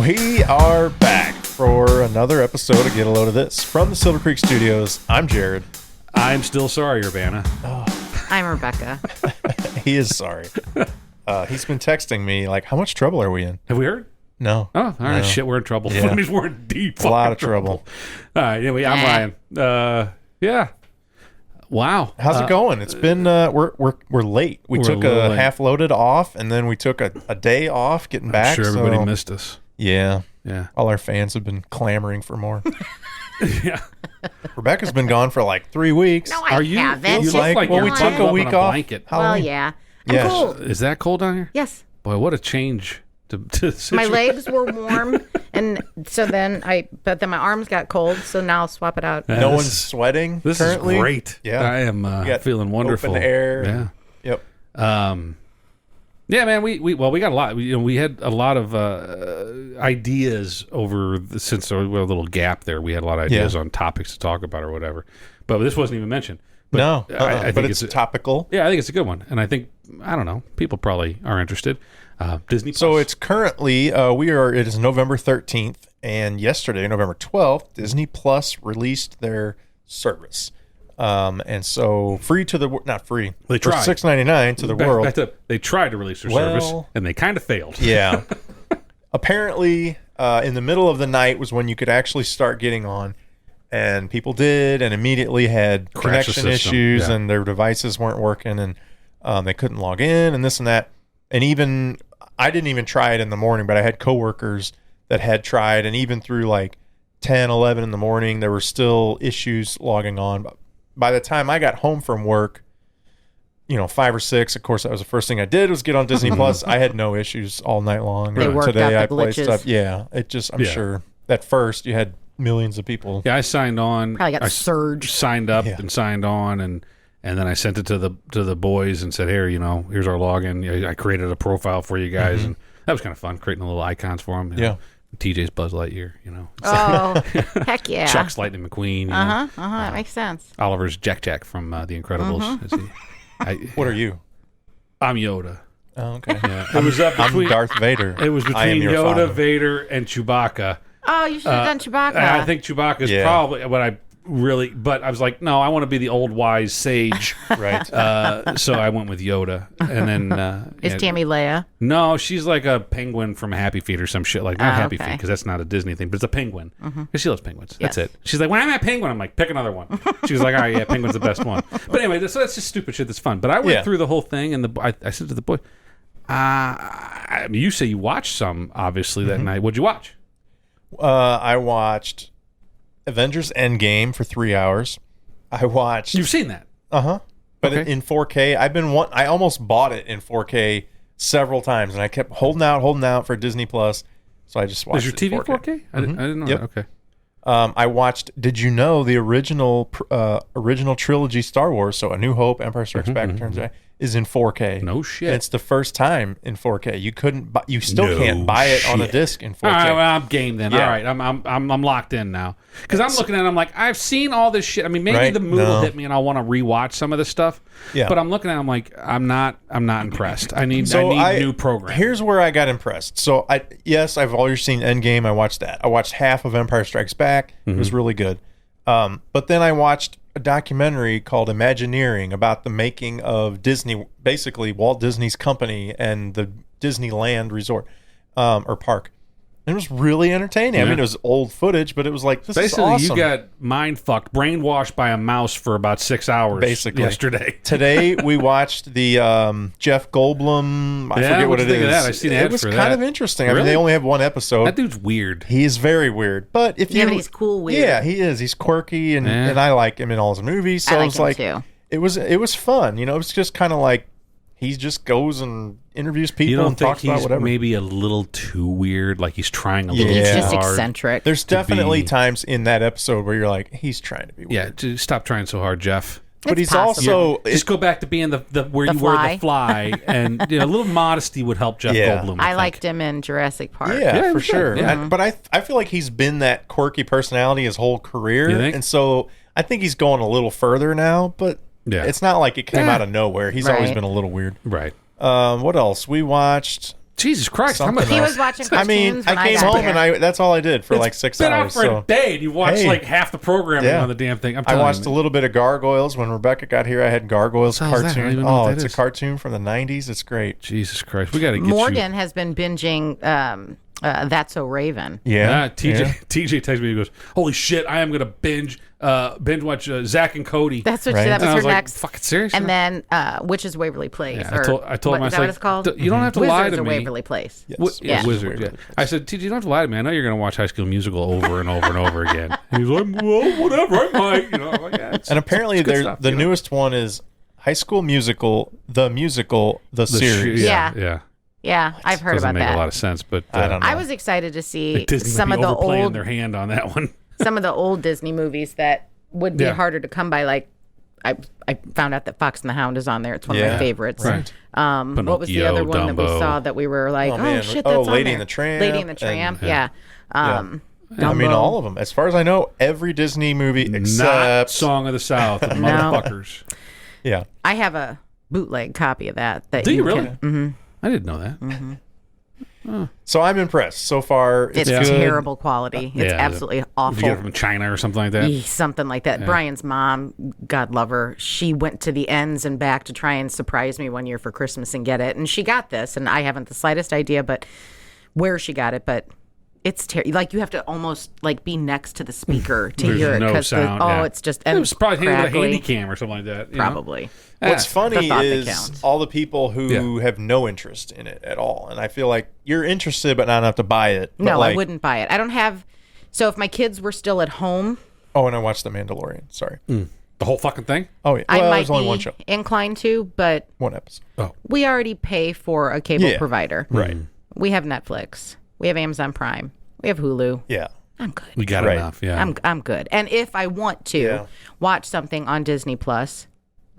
We are back for another episode of Get a Load of This from the Silver Creek Studios. I'm Jarod. I'm still sorry, Urbana. I'm Rebecca. He is sorry. He's been texting me like, how much trouble are we in? Have we heard? No. Oh, all right. No. Shit, we're in trouble. Yeah. That means we're in deep A lot of trouble. All right. Anyway, I'm Ryan. Yeah. Wow. How's it going? It's been we're late. We We're took a little a late. half loaded off, and then we took a day off getting back. I'm sure everybody so, missed us. Yeah. Yeah. All our fans have been clamoring for more. Yeah. Rebecca's been gone for like 3 weeks. No, I haven't. You Feels look like, like well, you're we curled took a up week in off. blanket. Well, Halloween. yeah. I'm Yeah. cold. Is that cold down here? Yes. Boy, what a change. My legs were warm, and so then but then my arms got cold, so now I'll swap it out. No one's sweating This currently. is great. Yeah. I am got feeling wonderful. Open air. Yeah. Yep. Yeah, man. We got a lot. We had a lot of ideas since there was a little gap there. We had a lot of ideas on topics to talk about or whatever. But this wasn't even mentioned. But No, I but think it's topical. Yeah, I think it's a good one, and I think I don't know. People probably are interested. Disney Plus. So it's currently it is November 13th, and yesterday, November 12th, Disney Plus released their service. And so free to the not free. They for tried. $6.99 to the world. They tried to release their service, and they kind of failed. Yeah. Apparently, in the middle of the night was when you could actually start getting on, and people did, and immediately had Crashed the connection system, issues, yeah. and their devices weren't working, and they couldn't log in, and this and that. And even I didn't even try it in the morning, but I had coworkers that had tried, and even through like 10, 11 in the morning, there were still issues logging on. By the time I got home from work, 5 or 6, of course, that was the first thing I did was get on Disney Plus. I had no issues all night long. They worked Today out I the played glitches. stuff. Yeah, I'm sure at first you had millions of people. Yeah, I signed on. Probably got I surge. Signed up Yeah. and signed on, and then I sent it to the boys and said, "Here, here's our login. I created a profile for you guys, and that was kind of fun, creating little icons for them. Yeah. TJ's Buzz Lightyear. Oh, heck yeah. Chuck's Lightning McQueen. That makes sense. Oliver's Jack from The Incredibles. Is he? What are you? I'm Yoda. Oh, okay. Yeah. It was up I'm between. Darth Vader. It was I am between your Yoda, father. Vader, and Chewbacca. Oh, you should have done Chewbacca. I think Chewbacca is probably what I really. But I was like, no, I want to be the old wise sage. Right. So I went with Yoda, and then Is Tammy Leia? No, she's like a penguin from Happy Feet or some shit. Like not Happy okay. Feet because that's not a Disney thing, but it's a penguin. Because she loves penguins. That's it. She's like, when I'm at penguin, I'm like, pick another one. She was like, all right, yeah, penguin's the best one. But anyway, so that's just stupid shit that's fun. But I went through the whole thing, and I said to the boy, you say you watched some obviously that night. What'd you watch? I watched Avengers Endgame for 3 hours. I watched. You've seen that? But in 4K. I almost bought it in 4K several times, and I kept holding out for Disney Plus. So I just watched. Is your it TV in 4K? I didn't know Yep. that. Okay. I watched. Did you know the original trilogy Star Wars? So A New Hope, Empire Strikes Back, Returns of the Jedi, is in 4K. No shit. And it's the first time in 4K. You couldn't. You still can't buy it on a disc in 4K. All right, well, I'm game then. Yeah. All right, I'm locked in now. Because I'm looking at it, I'm like, I've seen all this shit. I mean, maybe Right? the mood will No. hit me and I'll want to rewatch some of this stuff. Yeah. But I'm looking at it, I'm like, I'm not impressed. I need new programming. Here's where I got impressed. So I've already seen Endgame. I watched that. I watched half of Empire Strikes Back. It was really good. But then I watched a documentary called Imagineering about the making of Disney, basically Walt Disney's company and the Disneyland resort or park. It was really entertaining. I mean, it was old footage, but it was like, this Basically, is awesome. you got mind fucked, brainwashed by a mouse for about 6 hours Basically. yesterday. Today we watched the Jeff Goldblum. I forget what it is. Of that? I seen it ads was for kind that. of interesting. I mean, Really? they only have one episode. That dude's weird. He is very weird, but if Yeah, but he's cool weird. Yeah, he is. He's quirky, and I like him in all his movies. So I it like was him like too. it was fun. It was just kind of like he just goes and interviews people You don't and think talks about he's whatever. maybe a little too weird? Like he's trying a little Yeah. He's too just hard? eccentric. There's definitely be- times in that episode where you're like, he's trying to be weird. Yeah, just stop trying so hard, Jeff. But It's he's possible. also Just go back to being the where The you were fly. the fly, and a little modesty would help Jeff Yeah. Goldblum. I think. liked him in Jurassic Park. Yeah, Yeah, for he was sure. good. Yeah. But I feel like he's been that quirky personality his whole career. You think? And so I think he's going a little further now, but Yeah. it's not like it came out of nowhere. He's always Right. been a little weird. Right. What else? We watched... Jesus Christ, how much? He was watching cartoons. I mean, when I came got home there. and that's all I did for like 6 Been hours. off for a day, and you watched like half the programming Yeah. on the damn thing. I watched a little bit of Gargoyles when Rebecca got here. I had Gargoyles What the hell is that? I don't cartoon. even know what Oh, that it's a is. cartoon from the 90s. It's great. Jesus Christ, we got to get Morgan has been binging That's So Raven. Yeah. TJ texted me. He goes, "Holy shit, I am gonna binge watch Zach and Cody." That's what Right. that was and I her was like, next. "Fucking serious?" And then Witches Waverly Place. Yeah, or I told him, I is was that like, what it's called? You don't have to lie Wizards to of me. Waverly Place. Yes. Yeah. Wizard. Yeah. I said, TJ, you don't have to lie to me. I know you're going to watch High School Musical over and over and over again. And he's like, well, whatever, I might. You know, I'm like, yeah, And apparently, it's good stuff, the you know? newest one is High School Musical, the series. Yeah. Yeah, I've heard Doesn't about make that. a lot of sense, but I don't know. I was excited to see like Disney some might of be the overplaying old their hand on that one. some of the old Disney movies that would be Yeah. harder to come by. Like I found out that Fox and the Hound is on there. It's one of my Yeah. favorites. Right. What was the Pinocchio, other one that we Dumbo. saw that we were like, Oh, oh, man. shit, Oh, that's on Lady there. and the Tramp Lady and the and- Tramp, Yeah. yeah. I mean, Dumbo. all of them. As far as I know, every Disney movie Not except Song of the South, motherfuckers. Yeah. I have a bootleg copy of that. Do you really? Can, I didn't know that. So I'm impressed so far. it's good. terrible quality. It's Yeah. absolutely Did awful. you get it from China or something like that? Something like that. Brian's mom, God love her, she went to the ends and back to try and surprise me one year for Christmas and get it. And she got this, and I haven't the slightest idea but where she got it, but it's like you have to almost like be next to the speaker to There's hear it no sound, yeah. it's just It was probably handled with a crackly. handy cam or something like that. you know? Probably. What's Yeah. funny the thought that is counts. all the people who have no interest in it at all. And I feel like you're interested, but not enough to buy it. But No, I like, wouldn't buy it. I don't have. So if my kids were still at home, Oh, and I watched The Mandalorian. Sorry. The whole fucking thing? Oh, yeah. I Well, might there's only be one show, inclined to, but one episode. we already pay for a cable Yeah. provider. Right. We have Netflix. We have Amazon Prime. We have Hulu. Yeah. I'm good. We got Right. enough, yeah. I'm good. And if I want to Yeah. watch something on Disney Plus,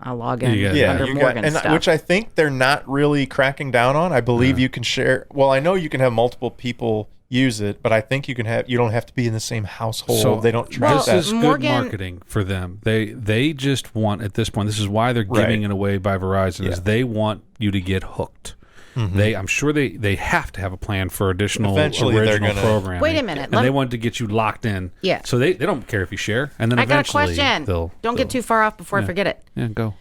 I'll log in You got- Yeah, under you got, Morgan and stuff. which I think they're not really cracking down on. I believe you can share. Well, I know you can have multiple people use it, but I think you can have. You don't have to be in the same household. So they don't track this that. is good Morgan- marketing for them. They just want at this point. This is why they're giving Right. it away by Verizon. Is Yeah. they want you to get hooked. I'm sure they have to have a plan for additional Eventually, they're original gonna- programming. Wait a minute, and they want to get you locked in. Yeah. So they don't care if you share, and then I got a eventually question. they'll Don't get too far off before I forget it. Yeah, go.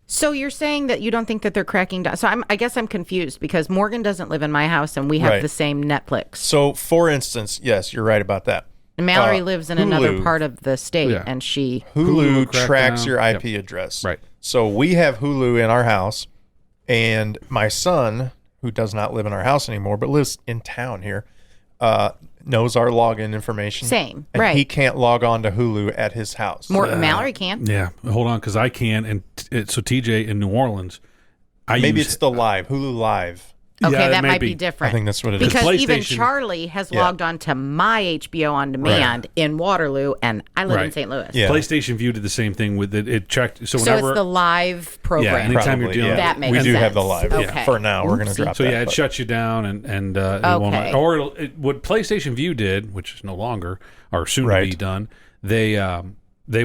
So you're saying that you don't think that they're cracking down. So I guess I'm confused because Morgan doesn't live in my house and we have Right. the same Netflix. So, for instance, yes, you're right about that. And Mallory lives in another Hulu. part of the state Yeah. and she Hulu cracked tracks down. your IP address. Right. So we have Hulu in our house, and my son, who does not live in our house anymore but lives in town here, knows our login information. Same, and right. he can't log on to Hulu at his house. Mallory can. Yeah, hold on, because I can, and so TJ in New Orleans, Maybe use, it's the Live Hulu Live. Okay, Yeah, it that may might be. be different. I think that's what it is. because even PlayStation- Charlie has logged on to my HBO on demand in Waterloo, and I live in Right. St. Louis. Yeah. PlayStation View did the same thing with it. It checked. So So whenever it's the live program. Yeah, anytime you're Probably, dealing, yeah. That makes we do have the sense. Live. Okay. For now, we're going to Oopsie. drop So that. yeah, it but- shuts you down, and it won't, Okay. or what PlayStation View did, which is no longer or soon to be Right. done. They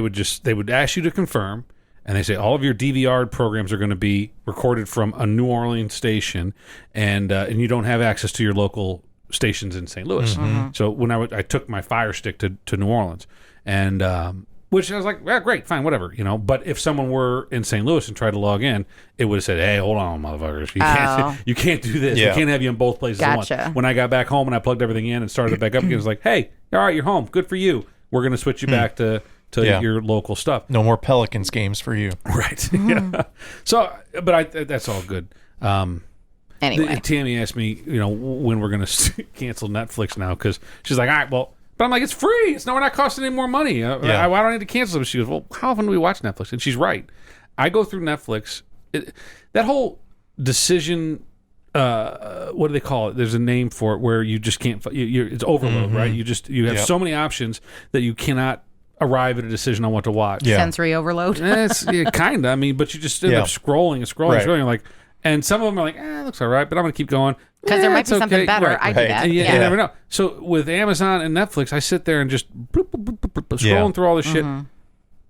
would ask you to confirm, and they say all of your DVR programs are going to be recorded from a New Orleans station, and you don't have access to your local stations in St. Louis. So when I took my Fire Stick to New Orleans, and which I was like, yeah, great, fine, whatever, you know. But if someone were in St. Louis and tried to log in, it would have said, "Hey, hold on, motherfuckers, you can't do this. Yeah. We can't have you in both places at once." Gotcha. When I got back home and I plugged everything in and started it back up again, it was like, "Hey, all right, you're home. Good for you. We're going to switch you back to Yeah. your local stuff." No more Pelicans games for you. Right. Yeah. So, but that's all good. Anyway. Tammy asked me, when we're going to cancel Netflix now, because she's like, all right, well, but I'm like, it's free. We're not costing any more money. Why do I need to cancel it? She goes, well, how often do we watch Netflix? And she's right. I go through Netflix. That whole decision, what do they call it? There's a name for it where you just can't, it's overload, right? You have so many options that you cannot arrive at a decision on what to watch. Yeah. Sensory overload. It's kind of. I mean, but you just end up scrolling and scrolling and Right. scrolling. You're like, and some of them are like, it looks all right, but I'm going to keep going. Because there might it's be something okay. better. Right. I do Right. that. And you Yeah. never know. So with Amazon and Netflix, I sit there and just bloop, bloop, bloop, bloop, scrolling Yeah. through all this shit.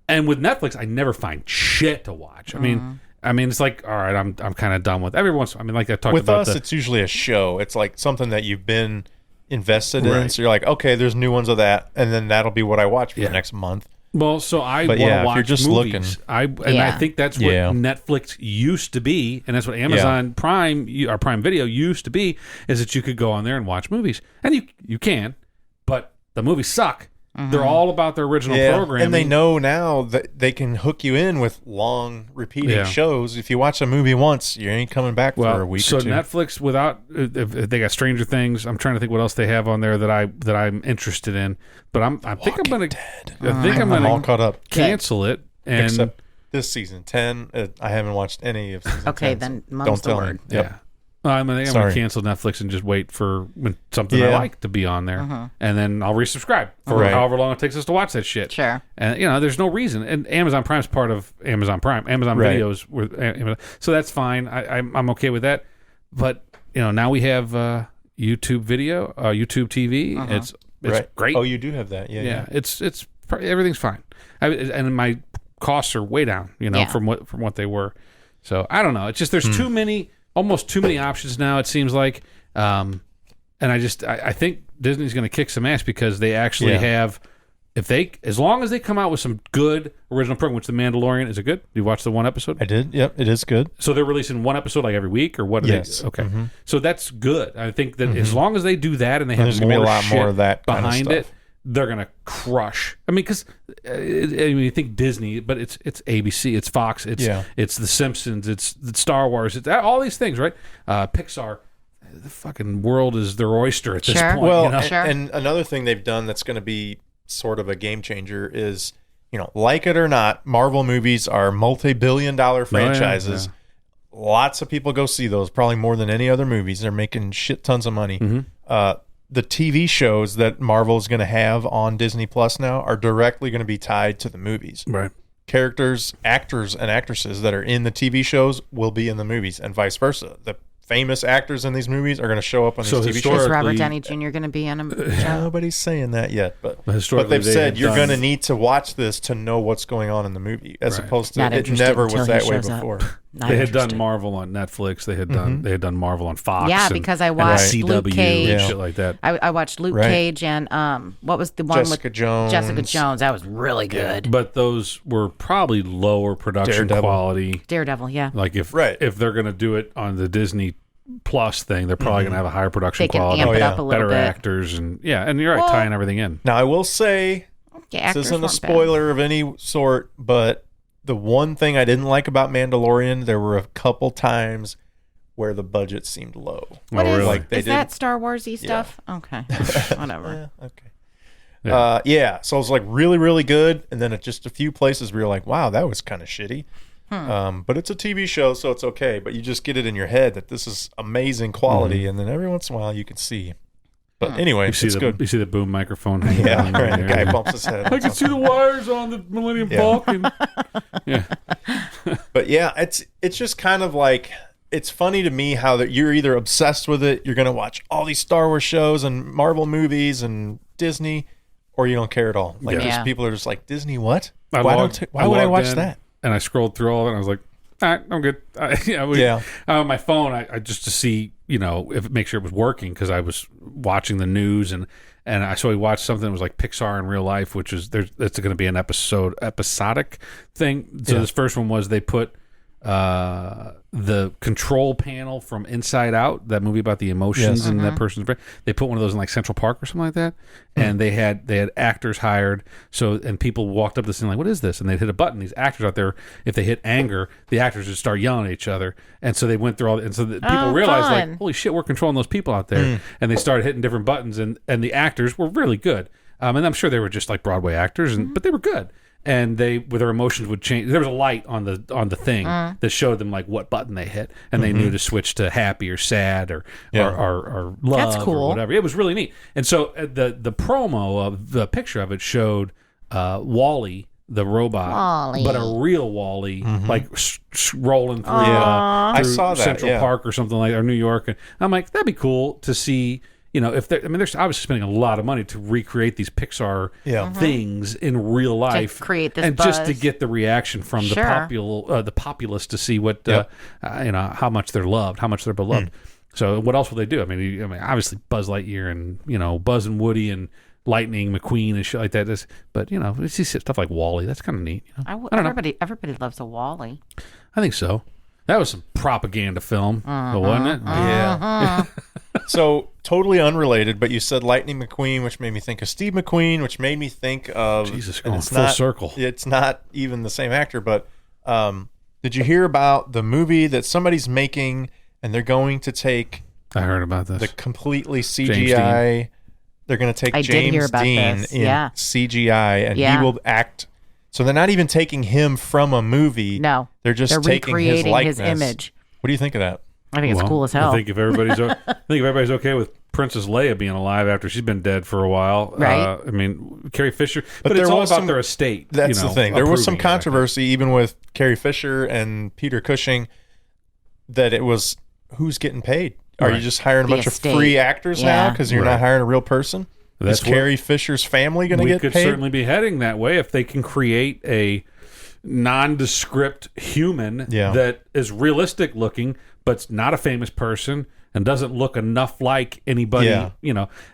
And with Netflix, I never find shit to watch. I mean, I mean, it's like, all right, I'm kind of done with every once. I mean, like I talked with about. Us, it's usually a show. It's like something that you've been invested in. Right. So you're like, okay, there's new ones of that, and then that'll be what I watch for the next month. Well, so I want to if watch you're just movies. looking, I think that's what Netflix used to be, and that's what Amazon Prime or Prime Video used to be, is that you could go on there and watch movies, and you can, but the movies suck. They're all about their original programming. And they know now that they can hook you in with long, repeating shows. If you watch a movie once, you ain't coming back for a week or two. So Netflix, if they got Stranger Things. I'm trying to think what else they have on there that I'm interested in. But I think I'm gonna all caught up. Cancel it. And except this season 10, I haven't watched any of season 10. Okay, then mum's don't the tell word. me. Yep. Yeah. I'm going to cancel Netflix and just wait for something I like to be on there. And then I'll resubscribe for however long it takes us to watch that shit. Sure. And, there's no reason. And Amazon Prime's part of Amazon Prime. Amazon Videos. So that's fine. I'm okay with that. But, now we have YouTube video, YouTube TV. It's great. Oh, you do have that. Yeah. It's everything's fine. And my costs are way down, from what they were. So I don't know. It's just there's almost too many options now, it seems like. And I think Disney's going to kick some ass because they actually have, as long as they come out with some good original program, which The Mandalorian, is it good? You watched the one episode? I did. Yep, it is good. So they're releasing one episode like every week, or what? Yes. Okay. So that's good. I think that as long as they do that and they have there's going to be a lot shit more of that kind behind of it, stuff. they're going to crush. I mean, because you think Disney, but it's ABC, it's Fox, it's The Simpsons, it's Star Wars, it's all these things, right? Pixar, the fucking world is their oyster at this point. Well, and another thing they've done that's going to be sort of a game changer is, like it or not, Marvel movies are multi-billion-dollar franchises. Lots of people go see those, probably more than any other movies. They're making shit tons of money. The TV shows that Marvel is going to have on Disney Plus now are directly going to be tied to the movies. Right. Characters, actors, and actresses that are in the TV shows will be in the movies, and vice versa. The famous actors in these movies are going to show up on these TV shows. Is Robert Downey Jr. going to be in a show? Nobody's saying that yet, but historically, they've said you're going to need to watch this to know what's going on in the movie, as opposed to it never was that way before. They had done Marvel on Netflix. They had done Marvel on Fox. Yeah, because I watched Luke Cage and shit like that. I watched Luke Cage and what was the one Jessica Jones? Jessica Jones. That was really good. But those were probably lower production quality. Daredevil, yeah. Like if they're going to do it on the Disney Plus thing, they're probably going to have a higher production quality. They can amp it up a little better bit. Actors and and you're right, tying everything in. Now I will say, this isn't a spoiler of any sort, but the one thing I didn't like about Mandalorian, there were a couple times where the budget seemed low. What is, like is that Star Wars-y stuff? Okay, whatever. Okay. So it was like really, really good, and then at just a few places where you're like, wow, that was kind of shitty. But it's a TV show, so it's okay. But you just get it in your head that this is amazing quality, and then every once in a while you can see. But anyway, it's good. You see the boom microphone hanging down right. The guy bumps his head. I can see the wires on the Millennium Falcon. But it's just kind of like, it's funny to me how that you're either obsessed with it, you're going to watch all these Star Wars shows and Marvel movies and Disney, or you don't care at all. Like just people are just like, Disney what? Why would I watch that? And I scrolled through all of it and I was like, all right, I'm good. On my phone, I just to see, if make sure it was working, because I was watching the news and so we watched something that was like Pixar in real life, which is that's going to be an episodic thing. So this first one was they put the control panel from Inside Out, that movie about the emotions in that person's brain. They put one of those in like Central Park or something like that, and they had actors hired. And people walked up to this and like, what is this? And they'd hit a button. These actors out there, if they hit anger, the actors would start yelling at each other. And so they went through and so people realized like, holy shit, we're controlling those people out there. And they started hitting different buttons, and the actors were really good. And I'm sure they were just like Broadway actors, but they were good. And with their emotions would change. There was a light on the thing that showed them like what button they hit, and they knew to switch to happy or sad or love. That's cool. Or whatever. It was really neat. And so the promo of the picture of it showed Wall-E, the robot, but a real Wall-E, like rolling through, I saw that, Central Park or something like that, or New York. And I'm like, that'd be cool to see. if they're obviously spending a lot of money to recreate these Pixar things in real life, create this and buzz. just to get the reaction from the populace to see what how much they're loved, how much they're beloved. So what else will they do? I mean, obviously Buzz Lightyear and Buzz and Woody and Lightning McQueen and shit like that. But you see stuff like Wall-E. That's kind of neat. I don't know. Everybody loves a Wall-E. I think so. That was some propaganda film, wasn't it? Yeah. So totally unrelated, but you said Lightning McQueen, which made me think of Steve McQueen, which made me think of Jesus, going full circle. It's not even the same actor, but did you hear about the movie that somebody's making, and they're going to take? I heard about this. The completely CGI. They're going to take James Dean in CGI, and he will act. So they're not even taking him from a movie. No, they're just taking his likeness. His image. What do you think of that? I think it's cool as hell. I think if everybody's okay with Princess Leia being alive after she's been dead for a while, right? Carrie Fisher, but it's all about their estate. That's the thing. There was some controversy even with Carrie Fisher and Peter Cushing that it was who's getting paid. Are you just hiring a bunch of free actors now because you're not hiring a real person? Is Carrie Fisher's family going to get paid? We could certainly be heading that way if they can create a nondescript human that is realistic looking, but's not a famous person and doesn't look enough like anybody,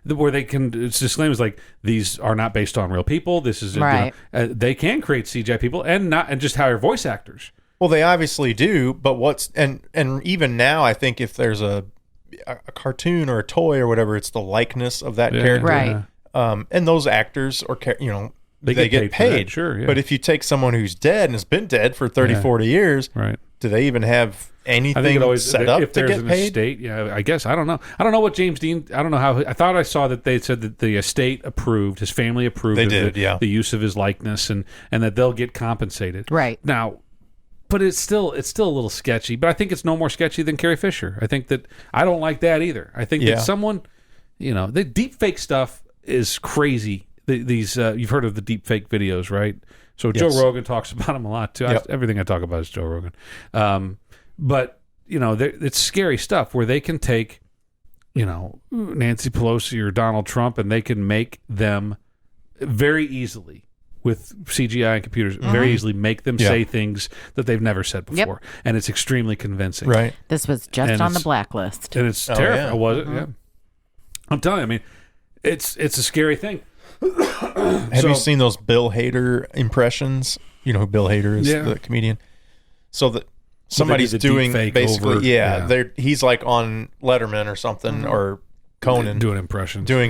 where they can. It's disclaimers like these are not based on real people. This is right. They can create CGI people and just hire voice actors. Well, they obviously do, but and even now, I think if there's a cartoon or a toy or whatever, it's the likeness of that character, right? And those actors they get paid. Sure, yeah. But if you take someone who's dead and has been dead for 30, 40 years, right? Do they even have anything set up to get paid? Estate, I guess. I don't know. I don't know what James Dean, I don't know how, I thought I saw that they said that the estate approved, his family approved the use of his likeness and that they'll get compensated. Right. Now, but it's still a little sketchy, but I think it's no more sketchy than Carrie Fisher. I think that, I don't like that either. I think that someone, the deep fake stuff is crazy. These you've heard of the deep fake videos, right? So Joe Rogan talks about them a lot too. Everything I talk about is Joe Rogan. But it's scary stuff where they can take, Nancy Pelosi or Donald Trump, and they can make them very easily with CGI and computers, very easily make them say things that they've never said before, and it's extremely convincing. Right. This was just on the blacklist, and it's terrifying. Was it? Yeah. I'm telling you. I mean, it's a scary thing. Have you seen those Bill Hader impressions? You know who Bill Hader is, the comedian. So that somebody's doing basically, he's like on Letterman or something or Conan doing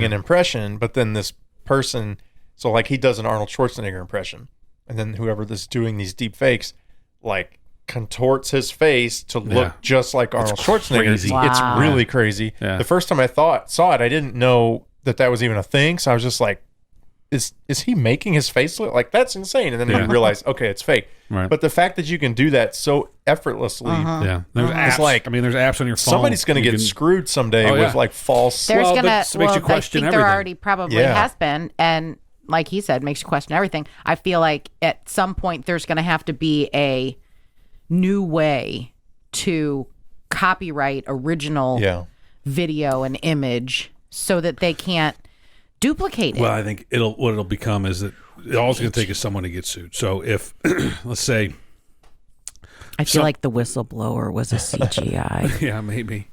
an impression, but then this person, so like he does an Arnold Schwarzenegger impression, and then whoever is doing these deep fakes, like contorts his face to look just like Arnold Schwarzenegger. Crazy. Wow. It's really crazy. Yeah. The first time I saw it, I didn't know that was even a thing, so I was just like, Is he making his face look like that's insane? And then you realize, okay, it's fake. Right. But the fact that you can do that so effortlessly, there's apps. Like, there's apps on your phone. Somebody's going to get screwed someday with like false. There's makes you question I think everything. There already probably has been, and like he said, makes you question everything. I feel like at some point there's going to have to be a new way to copyright original video and image so that they can't duplicate it. Well, I think what it'll become is that all it's going to take is someone to get sued. So if, let's say... I feel like the whistleblower was a CGI. Yeah, maybe.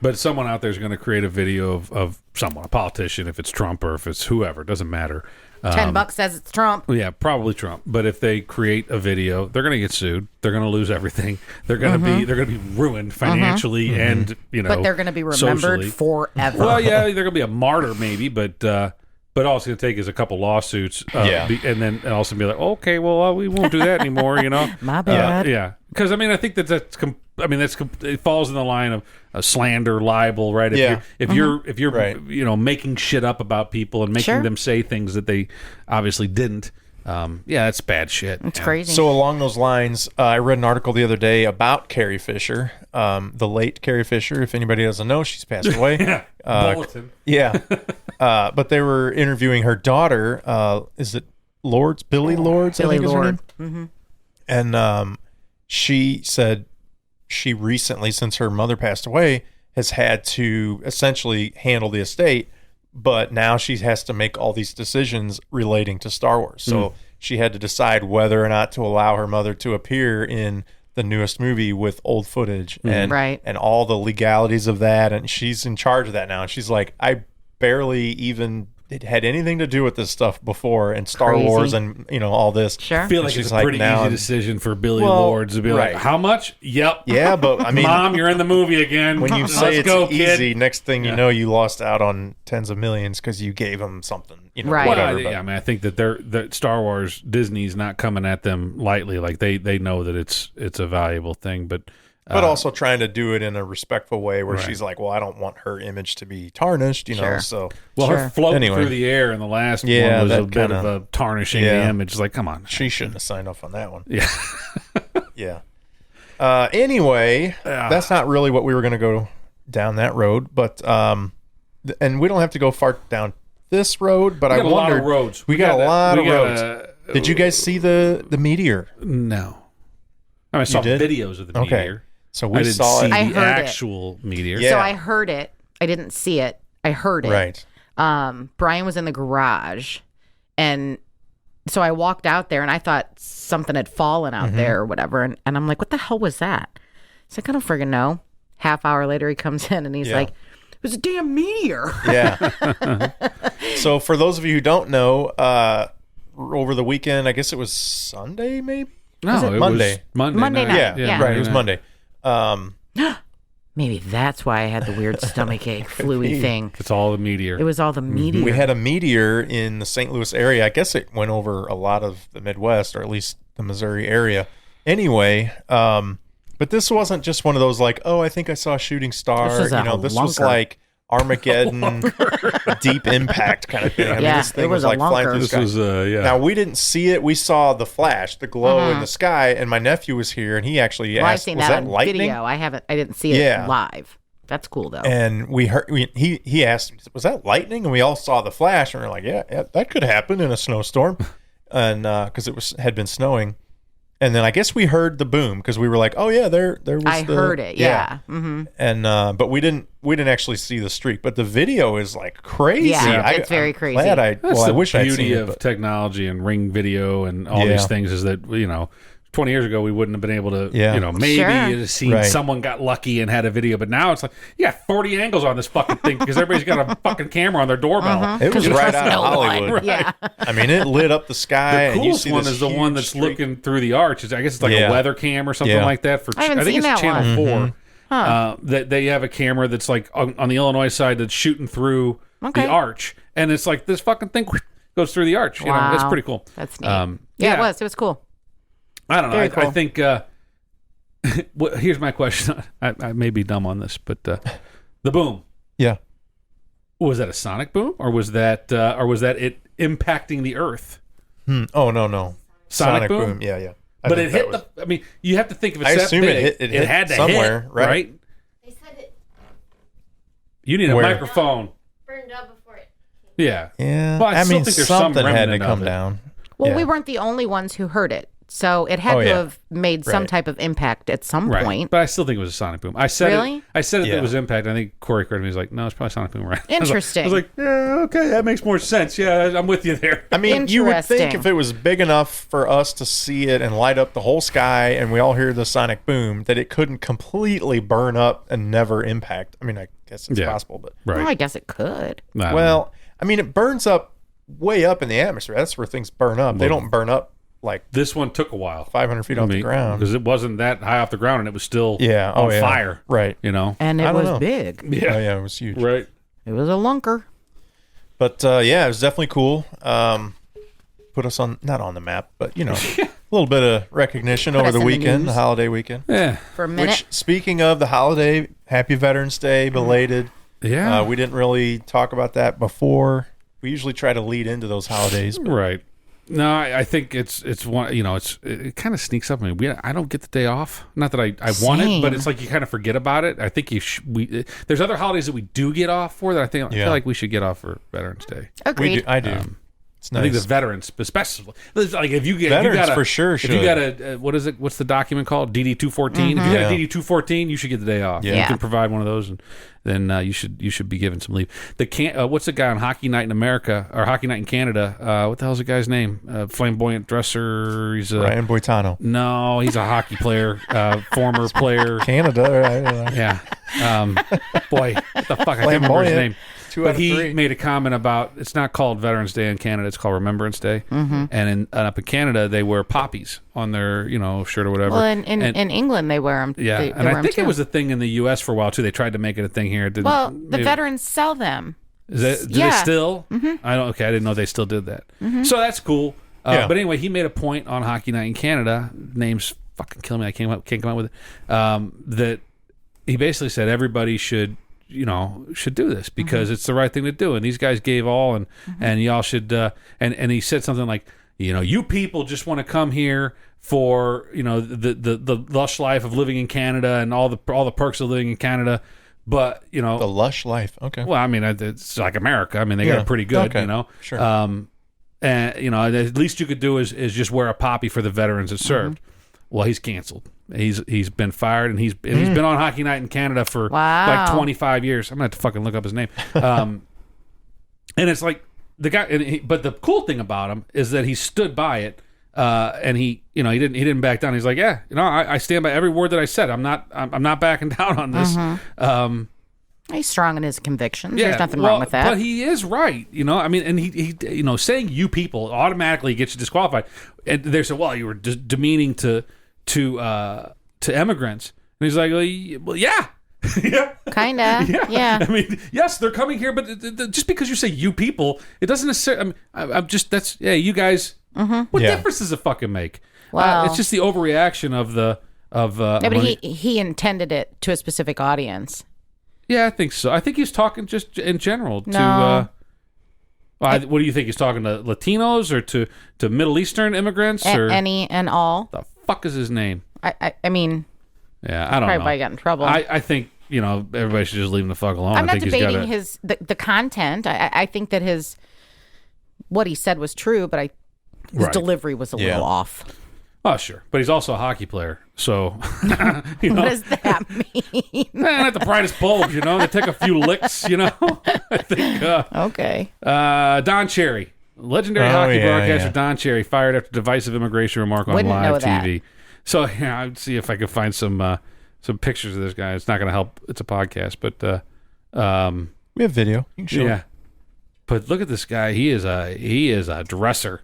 But someone out there is going to create a video of someone, a politician, if it's Trump or if it's whoever, it doesn't matter. $10 says it's Trump. Yeah, probably Trump. But if they create a video, they're going to get sued. They're going to lose everything. They're going to be ruined financially and But they're going to be remembered socially. Forever. Well, yeah, they're going to be a martyr maybe, but all it's going to take is a couple lawsuits, and then also be like, okay, well, we won't do that anymore. My bad. Yeah, because I think it falls in the line of slander, libel, right? If you're making shit up about people and making them say things that they obviously didn't. That's bad shit. It's crazy. So along those lines, I read an article the other day about Carrie Fisher, the late Carrie Fisher. If anybody doesn't know, she's passed away. Bulletin. But they were interviewing her daughter. Is it Lords? Billy Lords? Billy I think Lord. is her name. And she said she recently, since her mother passed away, has had to essentially handle the estate, but now she has to make all these decisions relating to Star Wars. So she had to decide whether or not to allow her mother to appear in the newest movie with old footage and all the legalities of that. And she's in charge of that now. And she's like, I barely even had anything to do with this stuff before, and Star Wars and all this. Sure. I feel like it's a pretty easy decision for Billy Lords to be like, how much? Yep. Yeah, but I mean, Mom, you're in the movie again. When you say it's easy, kid. next thing you know, you lost out on tens of millions because you gave them something. Right. Whatever, I mean, I think that Star Wars, Disney's not coming at them lightly. Like they know that it's a valuable thing, but also trying to do it in a respectful way where she's like, well, I don't want her image to be tarnished, know. So her floating through the air in the last one was a bit of a tarnishing the image. It's like, come on, she shouldn't have signed off on that one. Yeah, yeah. Anyway, that's not really what we were going to go down that road, but and we don't have to go far down this road. But I wondered, a lot of roads. We got a lot of roads. Did you guys see the meteor? No. I saw videos of the meteor. So we saw it. I heard the actual meteor. Yeah. So I heard it. I didn't see it. I heard it. Right. Brian was in the garage, and so I walked out there, and I thought something had fallen out there or whatever, and I'm like, what the hell was that? He's like, I don't friggin' know. Half hour later, he comes in, and he's like, it was a damn meteor. Yeah. So for those of you who don't know, over the weekend, I guess it was Sunday, maybe? No, it Monday. Was Monday night. Yeah, right. It was Monday. Maybe that's why I had the weird stomachache, fluey thing. It's all the meteor. It was all the meteor. We had a meteor in the St. Louis area. I guess it went over a lot of the Midwest, or at least the Missouri area. Anyway, but this wasn't just one of those like, oh, I think I saw a shooting star. This was like Armageddon, deep impact kind of thing. I mean, this thing was like flying through the sky. Now, we didn't see it. We saw the flash, the glow in the sky, and my nephew was here, and he actually asked, was that lightning? Video. I didn't see it live. That's cool, though. And we heard, he asked, was that lightning? And we all saw the flash, and we were like, yeah, that could happen in a snowstorm, and because had been snowing. And then I guess we heard the boom because we were like, "Oh yeah, there was." I heard it, yeah. Mm-hmm. And but we didn't actually see the streak. But the video is like crazy. Yeah, it's very crazy. Glad I wish I'd seen it. The beauty of technology and Ring video and all these things is that 20 years ago we wouldn't have been able to. Maybe you'd have seen someone got lucky and had a video, but now it's like you got 40 angles on this fucking thing because everybody's got a fucking camera on their doorbell. It was right out of Hollywood. Right. Yeah. I mean, it lit up the sky. The coolest and one is the one that's looking through the arch. I guess it's like a weather cam or something like that. I think it's Channel 4. Mm-hmm. That they have a camera that's like on the Illinois side that's shooting through the arch, and it's like this fucking thing goes through the arch. Wow. It's pretty cool. That's neat. It was cool. I don't know. Very cool. I think. Here's my question. I may be dumb on this, but the boom. Yeah. Was that a sonic boom, or was that it impacting the Earth? Oh no. Sonic boom. Yeah. But it hit the. I mean, you have to think of it. I assume big, it hit had to somewhere, hit, right? They said it You need a microphone. burned up before it. Yeah. Yeah. Well, I still think there's something some had to remnant come of it. down. Well, we weren't the only ones who heard it. So it had to have made some type of impact at some point. But I still think it was a sonic boom. I said Really? that it was impact. I think Corey corrected me. He's like, no, it's probably sonic boom, right? Interesting. I was like, yeah, okay, that makes more sense. Yeah, I'm with you there. I mean, you would think Interesting. if it was big enough for us to see it and light up the whole sky and we all hear the sonic boom, that it couldn't completely burn up and never impact. I mean, I guess it's possible, but... Right. Well, I guess it could. Well, I mean, it burns up way up in the atmosphere. That's where things burn up. They don't burn up like this one took a while, 500 feet off the ground, because it wasn't that high off the ground and it was still on fire, right? And it was big. Yeah, it was huge, right? It was a lunker. But it was definitely cool. Put us not on the map, but a little bit of recognition over the weekend, the holiday weekend. Yeah, for a minute. Which, speaking of the holiday, Happy Veterans Day, belated. Yeah, we didn't really talk about that before. We usually try to lead into those holidays, right? No, I think it's one. It kind of sneaks up on me. I don't get the day off. Not that I want it, but it's like you kind of forget about it. I think there's other holidays that we do get off for that. I feel like we should get off for Veterans Day. Agreed. I do. It's nice. I think the veterans, especially, like if you get Veterans you got for sure If you should. got a what is it? What's the document called? DD 214. If you got a DD 214, you should get the day off. Yeah. You can provide one of those, and then you should be given some leave. What's the guy on Hockey Night in America or Hockey Night in Canada? What the hell's the guy's name? Flamboyant dresser. He's Ryan Boitano. No, he's a hockey player, former player. Canada, right? Yeah. Boy, what the fuck? I can't remember his name. But he made a comment about it's not called Veterans Day in Canada; it's called Remembrance Day. And up in Canada, they wear poppies on their shirt or whatever. Well, in England, they wear them. Yeah, and I think it was a thing in the U.S. for a while too. They tried to make it a thing here. The veterans sell them. Do they still? I don't. Okay, I didn't know they still did that. So that's cool. But anyway, he made a point on Hockey Night in Canada. Names fucking kill me. I can't come up with it. That he basically said everybody should do this because it's the right thing to do. And these guys gave all, and y'all should. And he said something like, you people just want to come here for the lush life of living in Canada and all the perks of living in Canada. But the lush life. Okay. Well, I mean, it's like America. I mean, they got it pretty good. Okay. Sure. And at least you could do is just wear a poppy for the veterans that served. Well, he's canceled. He's been fired, and he's been on Hockey Night in Canada for like 25 years. I'm gonna have to fucking look up his name. And it's like the guy. But the cool thing about him is that he stood by it, and he didn't back down. He's like, I stand by every word that I said. I'm not backing down on this. He's strong in his convictions. There's nothing wrong with that. But he is right. I mean, and he saying "you people" automatically gets you disqualified. And they said, "Well, you were demeaning to immigrants," and he's like, "Well, yeah." Yeah. Kinda. Yeah. I mean, yes, they're coming here, but just because you say "you people," it doesn't necessarily. I'm just you guys. What difference does it fucking make? Well, it's just the overreaction of the but he intended it to a specific audience. Yeah, I think so. I think he's talking just in general No. what do you think? He's talking to Latinos or to Middle Eastern immigrants or any and all? The fuck is his name? I mean, yeah, I don't know. Probably got in trouble. I think everybody should just leave him the fuck alone. I'm not think debating the content. I think that what he said was true, but his delivery was a little off. Oh, sure. But he's also a hockey player. So, What does that mean? Not the brightest bulbs, They take a few licks, I think. Okay. Don Cherry. Legendary hockey broadcaster Don Cherry fired after divisive immigration remark on Wouldn't know live that. TV. So, I'd see if I could find some pictures of this guy. It's not going to help. It's a podcast, but... we have video. You can show it. But look at this guy. He is a dresser.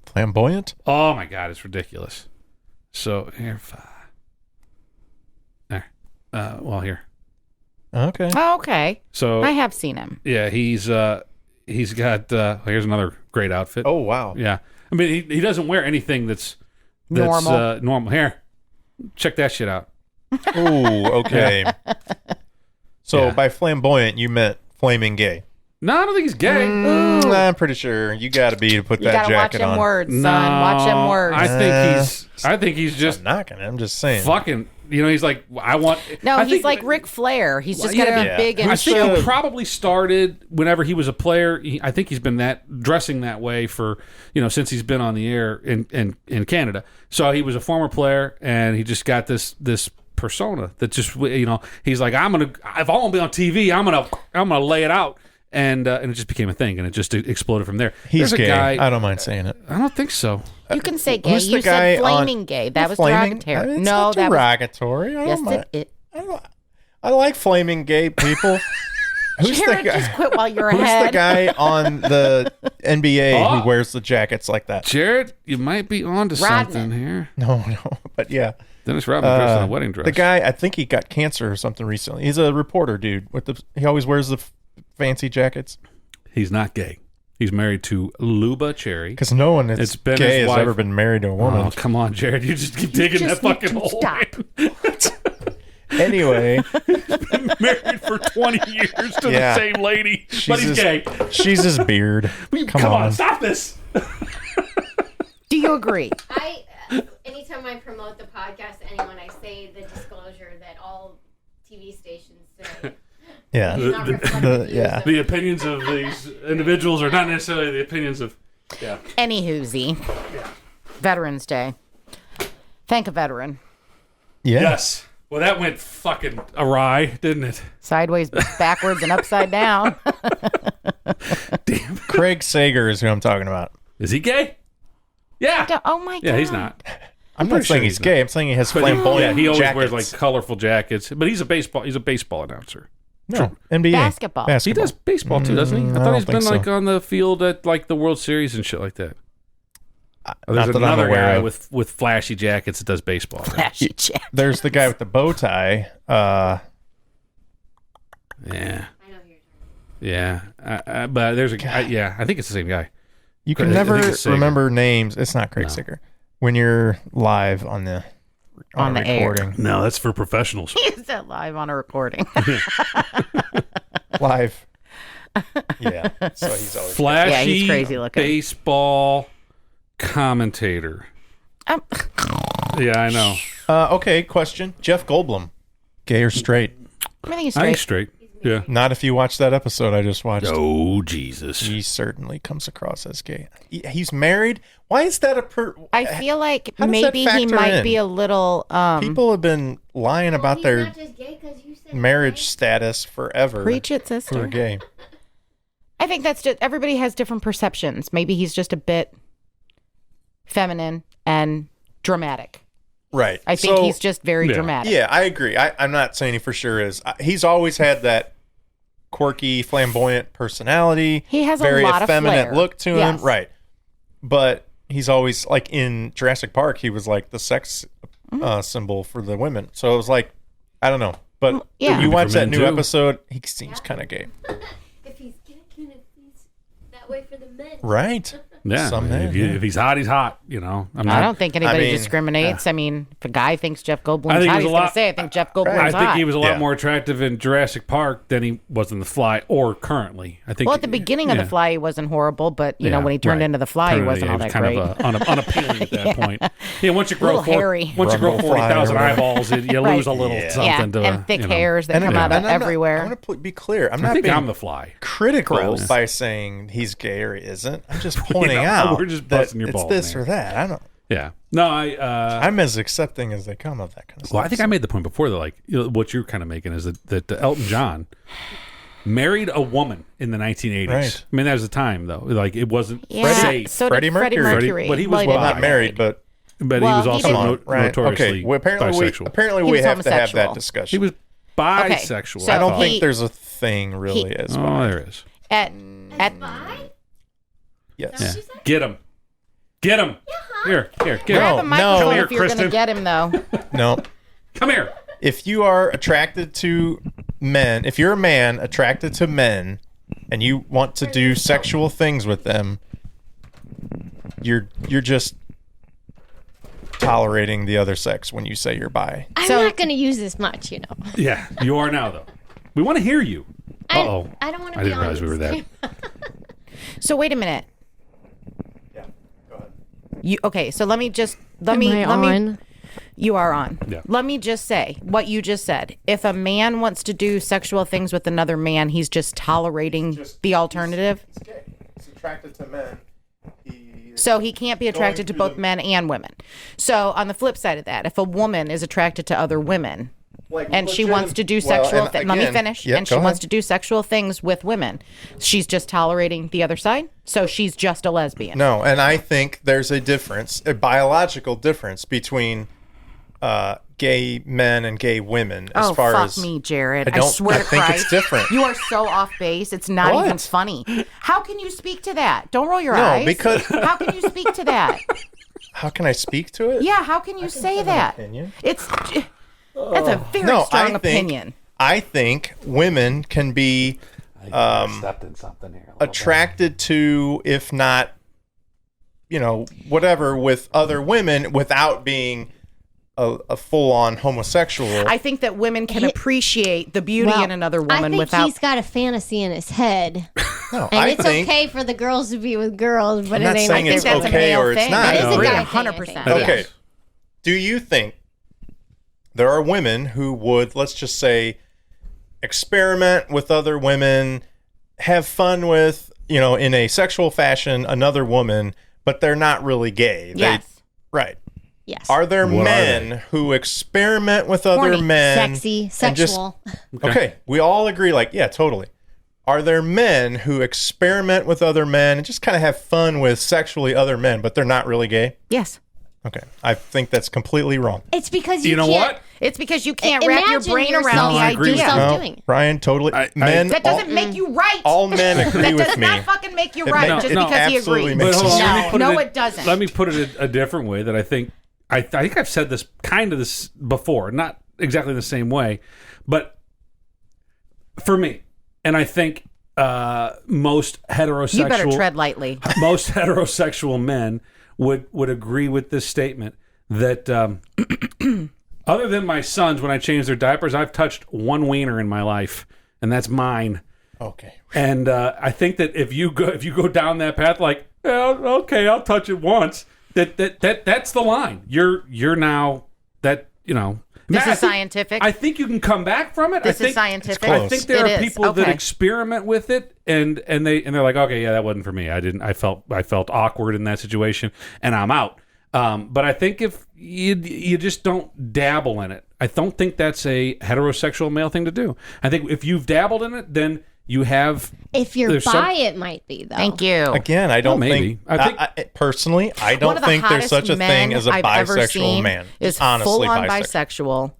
Flamboyant? Oh my God, it's ridiculous. So here, there. Here. Okay. Oh, okay. So I have seen him. Yeah, he's got. Here's another great outfit. Oh wow. Yeah, I mean he doesn't wear anything that's normal. Normal. Here, check that shit out. Oh, okay. So by flamboyant, you meant flaming gay. No, I don't think he's gay. I'm pretty sure you got to be to put that jacket on. Watch him words, son. Watch him words. I think he's just I'm knocking it. I'm just saying. Fucking. He's like, I want. No, I he's think, like Ric Flair. He's just got to be big and I think he probably started whenever he was a player. I think he's been dressing that way for since he's been on the air in Canada. So he was a former player, and he just got this persona that just he's like, if I want to be on TV, I'm gonna lay it out. And it just became a thing, and it just exploded from there. He's gay. I don't mind saying it. I don't think so. You can say gay. You said flaming gay. That was derogatory. No, that derogatory. Yes, it. I like flaming gay people. Who's Jarod, the guy? just quit while you're Who's ahead. the guy on the NBA who wears the jackets like that? Jarod, you might be onto something here. No, but yeah. Dennis Rodman dressed in a wedding dress. The guy, I think he got cancer or something recently. He's a reporter, dude. He always wears the fancy jackets. He's not gay. He's married to Luba Cherry. Because no one that's gay has ever been married to a woman. Oh, come on, Jarod. You just keep digging that fucking hole. Stop. Anyway. He's been married for 20 years to the same lady. But he's gay. She's his beard. Come on, stop this. Do you agree? Anytime I promote the podcast to anyone, I say the disclosure that all TV stations say Yeah. He's not reflecting yeah. The opinions of these individuals are not necessarily the opinions of. Yeah. Any whoozy. Yeah. Veterans Day. Thank a veteran. Yeah. Yes. Well, that went fucking awry, didn't it? Sideways, backwards, and upside down. Damn. Craig Sager is who I'm talking about. Is he gay? Yeah. Oh my god. Yeah, he's not. I'm not saying he's gay. I'm saying he has flamboyant Yeah, he always jackets. wears like colorful jackets. But he's a baseball announcer. No, NBA. Basketball. He does baseball too, doesn't he? I thought don't he's been think like so. on the field at like the World Series and shit like that. There's Not that I'm another aware guy of. with flashy jackets that does baseball. Flashy jack. There's the guy with the bow tie. Yeah. I know who you're talking Yeah. But there's a guy. Yeah, I think it's the same guy. You can I never think it's Sager. remember names. It's not Craig No. Sager. When you're live on the On the air. recording. No, that's for professionals. Is that live on a recording? Live. Yeah. So he's always Flashy Yeah, he's crazy looking. baseball commentator. Yeah, I know. okay, question. Jeff Goldblum. Gay or straight? I think he's I think straight. straight. Yeah. Not if you watch that episode I just watched. Oh, Jesus. He certainly comes across as gay. He's married. Why is that I feel like How does that maybe he factor might in? be a little People have been lying Well, about he's their not just gay 'cause you said marriage gay. status forever. preach it, They're sister. gay. I think that's just everybody has different perceptions. Maybe he's just a bit feminine and dramatic. Right. I think So, he's just very Yeah. dramatic. Yeah, I agree. I'm not saying he for sure is. He's always had that quirky, flamboyant personality. He has a very lot of effeminate flair. look to him. Yes. Right. But he's always like in Jurassic Park. He was like the sex symbol for the women. So it was like, I don't know. But yeah. you watch For that men, new too. episode, he seems kind of gay. If he's gay, can it he's that way for the men? Right. Yeah. Some men, if, yeah. if he's hot, he's hot. You know. I'm I not, don't think anybody mean, discriminates. I mean, if a guy thinks Jeff Goldblum's I think hot, he was he's a going to lot- say, I think Jeff Goldblum's I hot. think he was a lot Yeah. more attractive in Jurassic Park than he was in The Fly or currently. I think. Well, at the beginning of yeah. The Fly, he wasn't horrible, but, you know, Yeah, when he turned right. into The Fly, he Turned wasn't all into- that kind great. of unappealing at that point. Yeah, once you grow Little hairy. once you grow Rumble fly 40,000 or whatever. eyeballs, you Right. lose a little Yeah. something. yeah, to, and thick you know. hairs that And come out I'm of not- everywhere. I want to be clear. I'm I not think being I'm The Fly. critical Gross. by saying he's gay or isn't. I'm just pointing know, out we're just that busting your it's balls, this man. or that. I don't. Yeah. No, I'm as accepting as they come of that kind of stuff. Well, I think I made the point before that, like, you know, what you're kind of making is that Elton John married a woman in the 1980s. Right. I mean, that was the time, though. Like, it wasn't Yeah, safe. so Freddie did Freddie Mercury. Mercury. But he was he well, didn't not get married, but but Well, he was he also didn't- come on, right? notoriously Okay. Well, bisexual. apparently He we was have to have that homosexual. discussion. He was bisexual. So I don't thought. think there's a thing really as well. Oh, there is. at Bye? Yes. Yeah. She said? Get him. Get him. Here, get grab him. a microphone Come here, if you're going to Kristen. get him, though. No. Come here. If you are attracted to men, if you're a man attracted to men and you want to do sexual things with them, you're just tolerating the other sex when you say you're bi. I'm So- not going to use this much, you know. Yeah, you are now, though. We want to hear you. Uh-oh. I don't want to I be didn't on realize we were this. So wait a minute. Yeah. Go ahead. Okay, so let me Am I on? You are on. Yeah. Let me just say what you just said. If a man wants to do sexual things with another man, he's just tolerating the alternative. He's gay. He's attracted to men. So he can't be attracted to through both the- men and women. So on the flip side of that, if a woman is attracted to other women and she wants to do sexual things, let me finish. And she wants to do sexual things with women, she's just tolerating the other side. So she's just a lesbian. No, and I think there's a difference, a biological difference between gay men and gay women as Oh, far fuck as me, Jared. I don't- swear I to think Christ. it's different. You are so off base. It's not What? even funny. How can you speak to that? Don't roll your No, eyes. because- How can you speak to that? how can I speak to it? Yeah, how can you say that? opinion. That's a very No, strong I think opinion. I think women can be Accepting something here. attracted to, if not, whatever, with other women without being a full-on homosexual. I think that women can appreciate the beauty in another I woman think without. he's got a fantasy in his head. no, And I it's think okay for the girls to be with girls, but I'm it not ain't saying like it's that's a okay male or it's thing. not. I It is a agree guy thing, I 100%. think. Okay. Yeah. Do you think there are women who would, let's just say, experiment with other women, have fun with, in a sexual fashion, another woman, but they're not really gay. Yes. Right. Yes. Are there men who experiment with other Horny, men? Sexy, and sexual. Okay, we all agree, yeah, totally. Are there men who experiment with other men and just kind of have fun with sexually other men, but they're not really gay? Yes. Okay, I think that's completely wrong. It's because You know can't, what? It's because you can't wrap your Imagine brain around yourself- the I agree with idea. you. yourself No, doing it. Brian, totally. Men, That doesn't make you right. all men agree that with does me. not fucking make you It right makes- just no, because he absolutely agrees. makes But hold on, sense. let me put No, it, it doesn't. Let me put it a different way that I think I've said this before, not exactly the same way, but for me, and I think most heterosexual You better tread lightly. most heterosexual men would agree with this statement that other than my sons, when I change their diapers, I've touched one wiener in my life, and that's mine. Okay. And I think that if you go down that path, like, okay, I'll touch it once. That's the line. You're now that This I is think- scientific. I think you can come back from it. This I think, is scientific. I think there It are is. people that Okay. experiment with it, and they're like, okay, yeah, that wasn't for me. I felt awkward in that situation, and I'm out. But I think if you just don't dabble in it, I don't think that's a heterosexual male thing to do. I think if you've dabbled in it, then you have. If you're There's bi, some- it might be though. Thank you. Again, I don't maybe. think. I think- personally, I One don't of the think there's hottest such a men thing as a I've ever bisexual seen man. is Honestly, full on bisexual.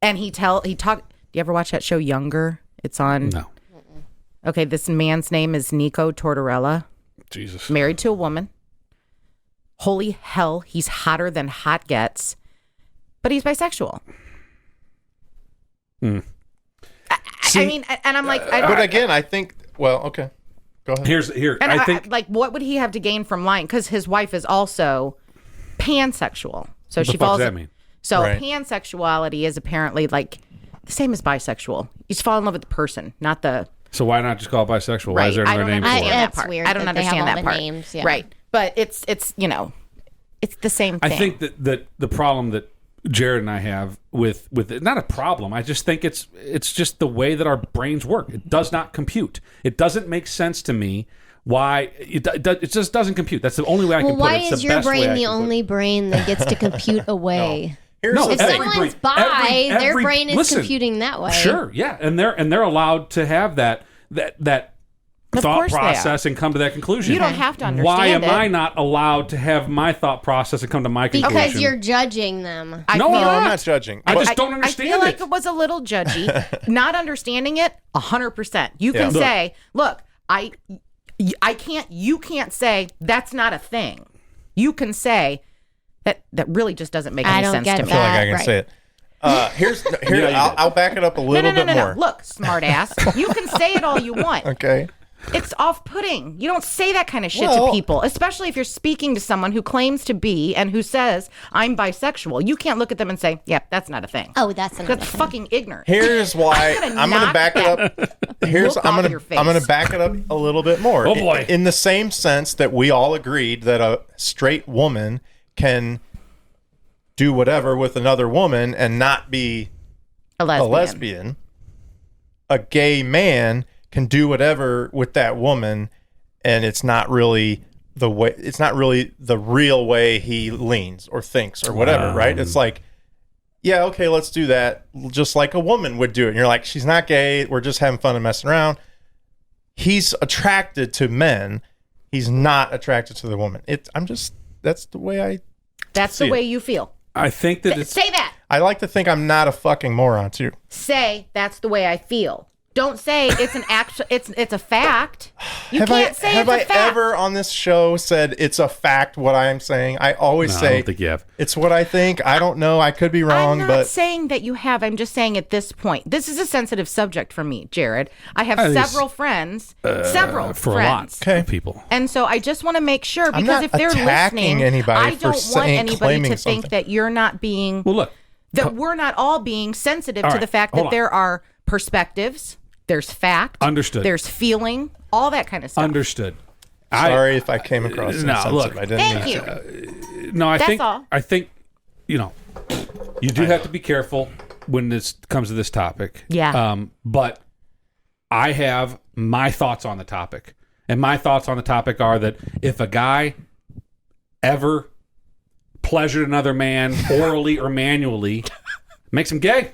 And he talked. Do you ever watch that show Younger? It's on. No, Okay, this man's name is Nico Tortorella. Jesus. Married to a woman. Holy hell, he's hotter than hot gets, but he's bisexual. I mean, and I'm like, I don't. But again, I think. Well, okay, go ahead. Here. And I think like, what would he have to gain from lying? Because his wife is also pansexual, so what she the fuck falls. does that mean? So Right. pansexuality is apparently like the same as bisexual. You just fall in love with the person, not the. So why not just call it bisexual? Why Right. is there I another don't name for understand it? that That's part. weird I don't that they have understand all that the part. names, yeah. Right, but it's it's the same thing. I think that the problem that Jarod and I have with it, not a problem. I just think it's just the way that our brains work. It does not compute. It doesn't make sense to me why it just doesn't compute. That's the only way I Well, can put why it. It's is the your best way brain I the can put it. only brain that gets to compute away? Here's No, the If thing. every someone's brain- bi, their every- brain is listen, computing that way. Sure, yeah, and they're allowed to have that Of thought course they are. process and come to that conclusion. You don't have to understand Why am it. I not allowed to have my thought process and come to my conclusion? Because you're judging them. I No, feel, I'm No, I'm not. not judging. I But- just don't understand I feel like it. it was a little judgy. Not understanding it, 100%. You can Yeah. say, look, I can't. You can't say that's not a thing. You can say that really just doesn't make I any don't sense get to I me. feel like I that, can right. say it. Here's you did. I'll back it up a little bit more. Look, smart ass. You can say it all you want. Okay. It's off-putting. You don't say that kind of shit Well- to people, especially if you're speaking to someone who claims to be and who says, I'm bisexual. You can't look at them and say, yeah, that's not a thing. Oh, that's another That's thing. fucking ignorant. Here's why I'm gonna I'm going to knock back it up. Here's look I'm off going your to face. I'm going to back it up a little bit more. Oh, boy. In the same sense that we all agreed that a straight woman can do whatever with another woman and not be A a lesbian. lesbian, a gay man can do whatever with that woman, and it's not really the way. It's not really the real way he leans or thinks or whatever, right? It's like, yeah, okay, let's do that, just like a woman would do it. And you're like, she's not gay. We're just having fun and messing around. He's attracted to men. He's not attracted to the woman. That's the way I. That's See the it. way you feel. I think that it's Say that. I like to think I'm not a fucking moron too. Say that's the way I feel. Don't say it's an actual. It's a fact. You Have can't say have it's I a fact. ever on this show said it's a fact what I am saying? I always No, I say don't think you have. it's what I think. I don't know. I could be wrong, I'm not but saying that you have. I'm just saying at this point, this is a sensitive subject for me, Jarod. I have I think it's, several friends, several for friends. a lot Okay. of people. And so I just want to make sure, I'm because not if they're attacking listening, anybody I for don't want saying- anybody claiming to think something. that you're not being, Well, look, that we're not all being sensitive All to right, the fact hold that on. there are perspectives, there's fact, Understood. there's feeling, all that kind of stuff. understood. sorry if I came across No, insensitive. look, I didn't Thank mean you. to. No, I That's think all. I think you do have to be careful when this comes to this topic. Yeah. But I have my thoughts on the topic. And my thoughts on the topic are that if a guy ever pleasured another man orally or manually, makes him gay.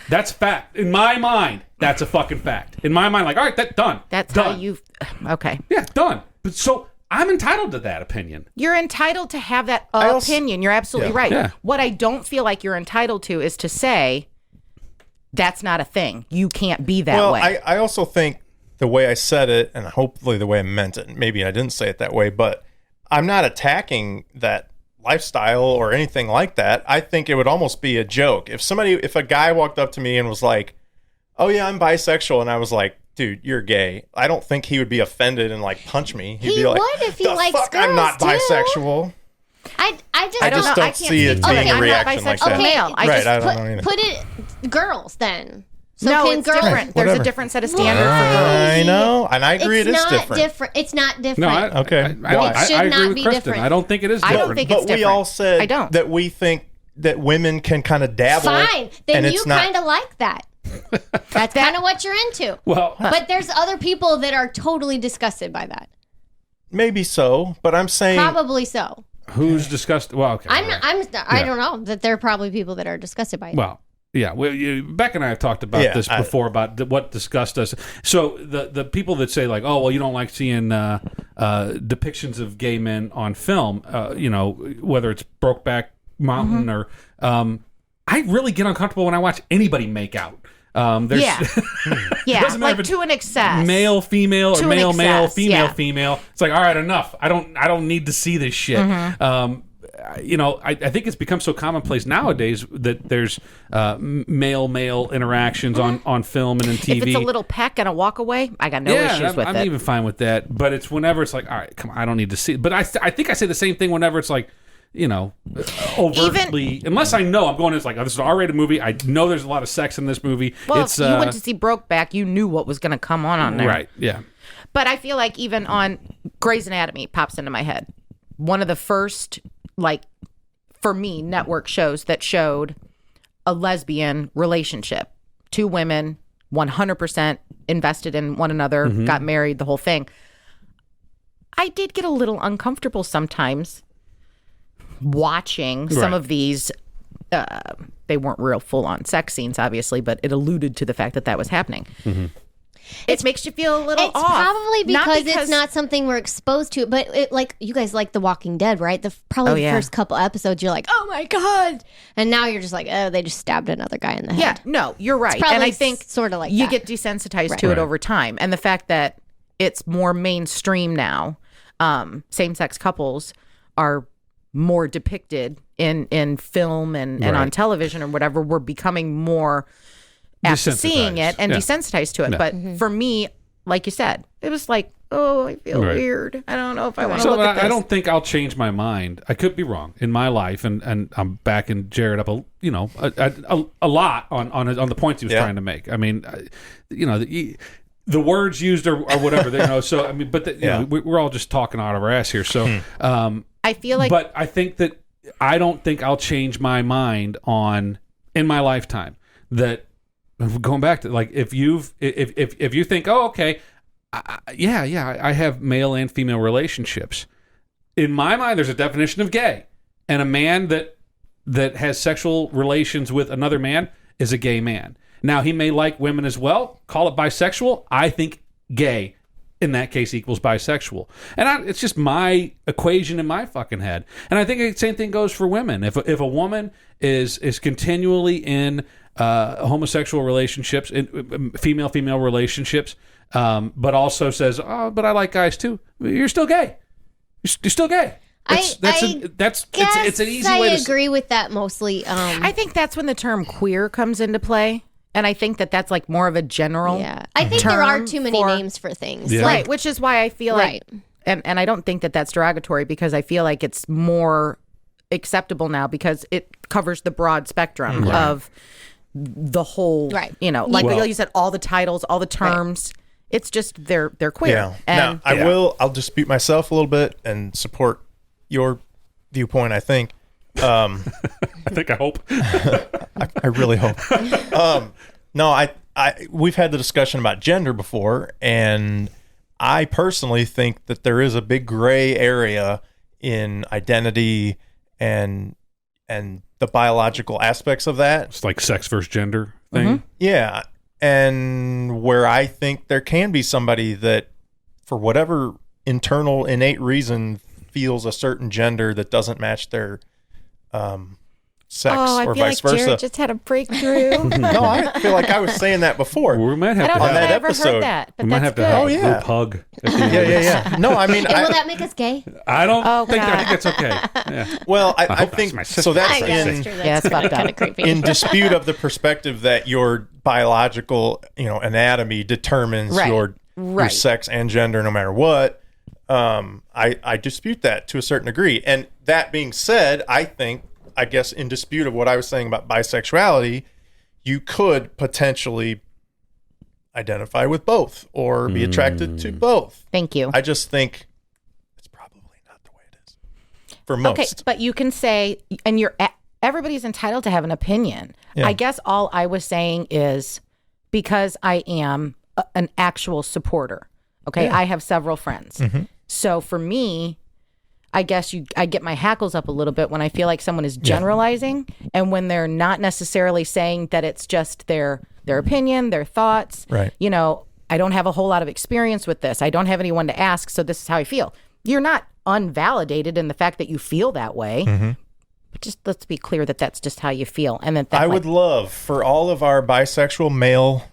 That's fact. In my mind, that's a fucking fact. In my mind, like, all right, that's done. That's done. how you. Okay. Yeah, done. But so I'm entitled to that opinion. You're entitled to have that opinion. You're absolutely right. Yeah. What I don't feel like you're entitled to is to say that's not a thing. You can't be that way. I also think the way I said it, and hopefully the way I meant it, maybe I didn't say it that way, but I'm not attacking that lifestyle or anything like that. I think it would almost be a joke. If a guy walked up to me and was like, oh yeah, I'm bisexual, and I was like, dude, you're gay, I don't think he would be offended and like punch me. He'd be like, would if he the likes fuck, girls I'm not too. bisexual. I I just don't see it being a reaction like that. Male. I Right, just I don't know either. Put it girls then. So no, can it's girls, different. There's Whatever. a different set of standards for I know, and I agree It's it is not different. It's not different. No, Okay. I don't. Why? It should I agree not with be Kristen. different. I don't think it is I different. don't think But it's we different. all said I don't. that we think that women can kind of dabble. Fine. Then and you it's not. kind of like that. That's kind of what you're into. Well, But there's other people that are totally disgusted by that. Maybe so, but I'm saying Probably so. who's discussed? Well, okay. I Yeah. don't know that there are probably people that are disgusted by it. Well, yeah. Well, Beck and I have talked about this before about what disgust us. So the people that say like, oh, well, you don't like seeing depictions of gay men on film, whether it's Brokeback Mountain or, I really get uncomfortable when I watch anybody make out. There's Yeah. Yeah, doesn't matter like if to an excess. male, female, or To an male, male, excess, female, yeah. female. It's like, all right, enough. I don't need to see this shit. I think it's become so commonplace nowadays that there's male interactions on film and in TV. If it's a little peck and a walk away, I got no issues with I'm it. even fine with that. But it's whenever it's like, all right, come on, I don't need to see it. But I think I say the same thing whenever it's like, overtly, unless I know I'm going, it's like, oh, this is an R-rated movie. I know there's a lot of sex in this movie. Well, It's, if you went to see Brokeback, you knew what was going to come on there. right, yeah. But I feel like even on Grey's Anatomy pops into my head. One of the first, like, for me, network shows that showed a lesbian relationship. Two women, 100% invested in one another, got married, the whole thing. I did get a little uncomfortable sometimes watching some of these. They weren't real full-on sex scenes, obviously, but it alluded to the fact that was happening. It makes you feel a little It's off. probably because Not it's not something we're exposed to. But like you guys like The Walking Dead, right? Probably the first couple episodes, you're like, oh my god, and now you're just like, oh, they just stabbed another guy in the head. Yeah, no, you're right. probably And I think sort of like you that. get desensitized to it over time. And the fact that it's more mainstream now, same-sex couples are more depicted in film and on television or whatever. We're becoming more after seeing it and desensitized to it. But for me, like you said, it was like, oh, I feel weird. I don't know if I want to look at this. I don't think I'll change my mind. I could be wrong in my life, and I'm backing Jarod up a lot on the points he was trying to make. I mean, the words used or whatever. So I mean, but we're all just talking out of our ass here. So I feel like, but I think that I don't think I'll change my mind in my lifetime that. Going back to like if you think, oh, okay, I have male and female relationships. In my mind, there's a definition of gay, and a man that has sexual relations with another man is a gay man. Now he may like women as well. Call it bisexual. I think gay in that case equals bisexual, and it's just my equation in my fucking head. And I think the same thing goes for women. If a woman is continually in homosexual relationships, in female relationships, but also says, "Oh, but I like guys too." You're still gay. You're still gay. It's an easy way to. I agree with that mostly. I think that's when the term queer comes into play, and I think that's like more of a general. Yeah, I think there are too many names for things. Yeah. Right, which is why I feel like, and I don't think that's derogatory because I feel like it's more acceptable now because it covers the broad spectrum of the whole, like you said, all the titles, all the terms. It's just they're queer. Yeah. And now I'll dispute myself a little bit and support your viewpoint. I think I think I hope. I really hope. No, we've had the discussion about gender before, and I personally think that there is a big gray area in identity and the biological aspects of that. It's like sex versus gender thing. Mm-hmm. Yeah. And where I think there can be somebody that, for whatever internal innate reason, feels a certain gender that doesn't match their sex or vice versa. Jarod just had a breakthrough. No, I feel like I was saying that before. We might have I don't to know have if I ever episode. heard that, but we might that's have to good. have Oh, a yeah. group hug. At the end of this. Yeah. No, I mean, And will that make us gay? I don't Oh, think. God. I think that's okay. Yeah. well, I hope think that's my sister. so. That's I got in sister. Yeah, it's fucked up. Kind of creepy. in dispute of the perspective that your biological, anatomy determines Right. your Right. sex and gender, no matter what. I dispute that to a certain degree. And that being said, I guess in dispute of what I was saying about bisexuality, you could potentially identify with both or be attracted to both. Thank you. I just think it's probably not the way it is for most. Okay, but you can say, and everybody's entitled to have an opinion. Yeah. I guess all I was saying is because I am an actual supporter. Okay, Yeah. I have several friends. So for me, I guess I get my hackles up a little bit when I feel like someone is generalizing and when they're not necessarily saying that it's just their opinion, their thoughts. Right. I don't have a whole lot of experience with this. I don't have anyone to ask, so this is how I feel. You're not unvalidated in the fact that you feel that way. But just let's be clear that that's just how you feel. And that I would love for all of our bisexual male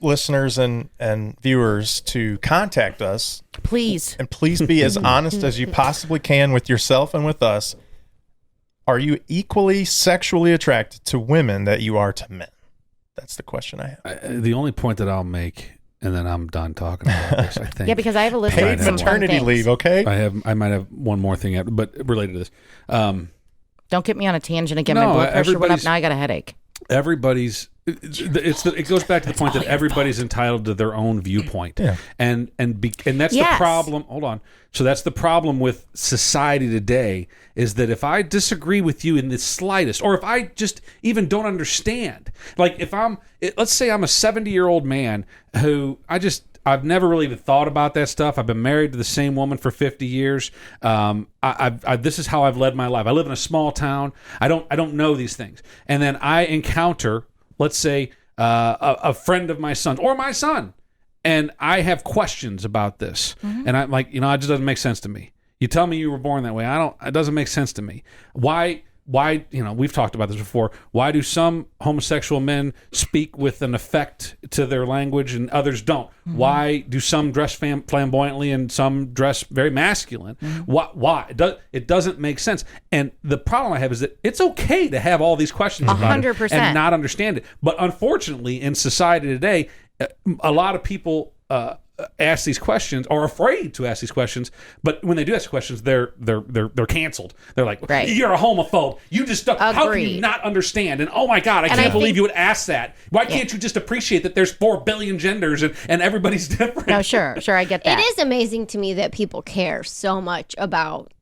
listeners and viewers to contact us. please. And please be as honest as you possibly can with yourself and with us. Are you equally sexually attracted to women that you are to men? That's the question I have. The only point that I'll make, and then I'm done talking about this, I think. Yeah, because I have a list Paid of some fun maternity things. leave, okay? I might have one more thing, but related to this. Don't get me on a tangent again. No, My blood pressure went up. everybody's- Now I got a headache. Everybody's it goes back to the point that everybody's entitled to their own viewpoint. Yeah. And that's the Yes. problem. Hold on. So that's the problem with society today, is that if I disagree with you in the slightest, or if I just even don't understand, like if let's say I'm a 70-year-old man who I've never really even thought about that stuff. I've been married to the same woman for 50 years. This is how I've led my life. I live in a small town. I don't know these things. And then I encounter, let's say, a friend of my son or my son, and I have questions about this. And I'm like, it just doesn't make sense to me. You tell me you were born that way. It doesn't make sense to me. Why, we've talked about this before. Why do some homosexual men speak with an effect to their language and others don't? Why do some dress flamboyantly and some dress very masculine? Why? It doesn't make sense. And the problem I have is that it's okay to have all these questions about it 100%. and not understand it. But unfortunately, in society today, a lot of people ask these questions, or are afraid to ask these questions, but when they do ask questions, they're canceled. They're like, Right. You're a homophobe. You just how can you Agreed. not understand? And oh my God, I And can't I believe think- you would ask that. Why can't you just appreciate that there's 4 billion genders and everybody's different? No, sure, I get that. It is amazing to me that people care so much about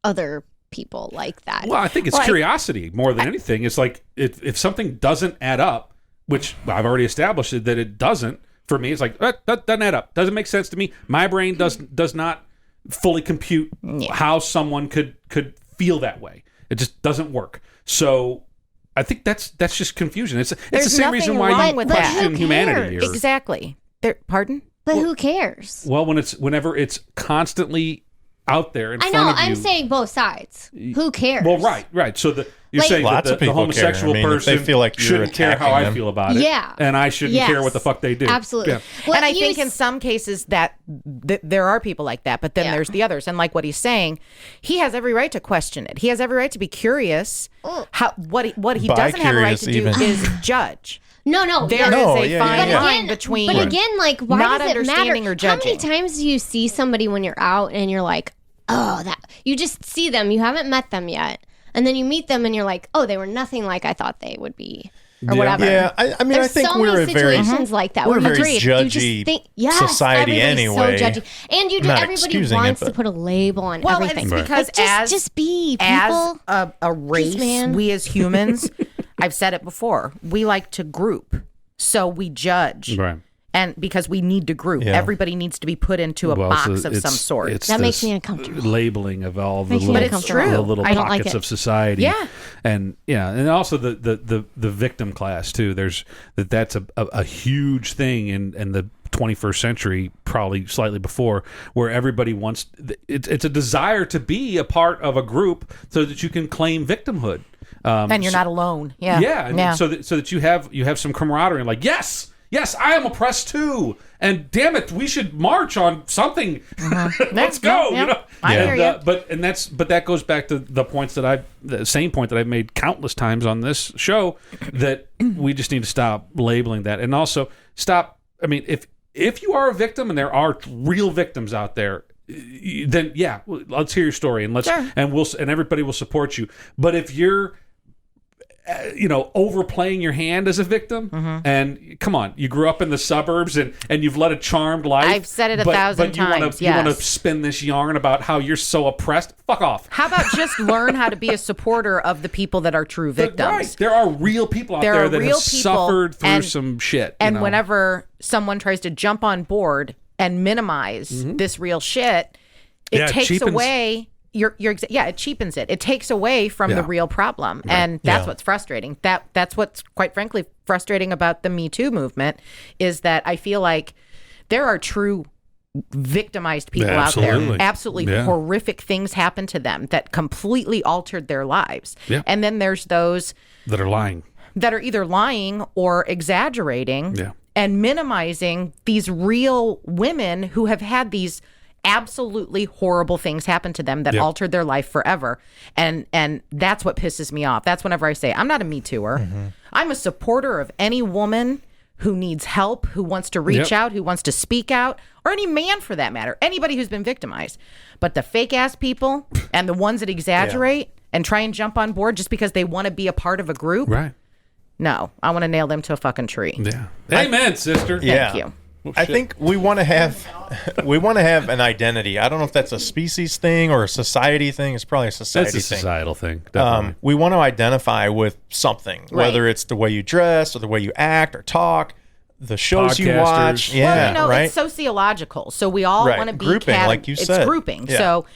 other people like that. Well, I think it's curiosity more than anything. It's like if something doesn't add up, which I've already established that it doesn't. For me, it's like that doesn't add up. Doesn't make sense to me. My brain does not fully compute how someone could feel that way. It just doesn't work. So I think that's just confusion. It's the There's same reason nothing why wrong you with that. question Who humanity. cares? Exactly. Pardon? But who cares? Well, whenever it's constantly out there in I front know, of you. I'm saying both sides. Who cares? Well, right. So you're Like- saying that Lots the of people homosexual care. I mean, if they person feel like you're shouldn't care how attacking I them. feel about it. Yeah. And I shouldn't Yes. care what the fuck they do. Absolutely. Yeah. Well, And I you think in some cases that there are people like that, but then Yeah. there's the others. And like what he's saying, he has every right to question it. He has every right to be curious. What he doesn't have a right to do Bi-curious even. is judge. No, There is No, a yeah, fine yeah. line between. But again, like, why not does it matter? understanding or How many judging. times do you see somebody when you're out and you're like, oh, that you just see them, you haven't met them yet, and then you meet them and you're like, oh, they were nothing like I thought they would be. or whatever. Yeah, I mean, There's I think so we're many a very situations like that. we're where a very you judgy society anyway. So judgy. And Not everybody excusing wants it, to but- put a label on Well, everything. it's because Like, just be people. as a race, man. we as humans, I've said it before, we like to group. So we judge. Right. And because we need to group, Yeah. everybody needs to be put into a box of some sort. It's That makes this me uncomfortable. Labeling of all the Makes me little, uncomfortable. But it's the true. little I don't like pockets it. of society. Yeah. And also the victim class too. That's a huge thing in the 21st century, probably slightly before, where everybody wants it's a desire to be a part of a group so that you can claim victimhood. And you're not alone. Yeah. Yeah, and so that you have some camaraderie and like, yes, I am oppressed too, and damn it, we should march on something. Let's go. Yeah. You know, I hear ya. but that goes back to the same point that I've made countless times on this show, that we just need to stop labeling that, and also stop. I mean, if you are a victim and there are real victims out there, then yeah, let's hear your story and and everybody will support you. But if you're overplaying your hand as a victim, and come on, you grew up in the suburbs and you've led a charmed life. I've said it 1,000 times. You want to Yes. spin this yarn about how you're so oppressed? Fuck off. How about just learn how to be a supporter of the people that are true victims? Right. There are real people out There there are that real have people, suffered through and- some shit. And whenever someone tries to jump on board and minimize this real shit, it Yeah, it takes cheapens- away it cheapens it. It takes away from the real problem. And that's what's frustrating. That's what's quite frankly frustrating about the Me Too movement, is that I feel like there are true victimized people out there. Absolutely. Absolutely Yeah. horrific things happen to them that completely altered their lives. Yeah. And then there's those that are lying. that are either lying or exaggerating Yeah. and minimizing these real women who have had these absolutely horrible things happen to them that altered their life forever. And that's what pisses me off. That's whenever I say, I'm not a Me Too'er. I'm a supporter of any woman who needs help, who wants to reach out, who wants to speak out, or any man for that matter, anybody who's been victimized. But the fake ass people and the ones that exaggerate and try and jump on board just because they want to be a part of a group. Right. No, I want to nail them to a fucking tree. Yeah. Amen, sister. Yeah. Thank you. I think we want to have an identity. I don't know if that's a species thing or a society thing. It's probably a society That's a thing. societal thing. Definitely. We want to identify with something, whether it's the way you dress or the way you act or talk, the shows you watch. Podcasters. Yeah, Well, right. it's sociological. So we all Right. want to be Grouping, like you it's said. grouping. Yeah. So,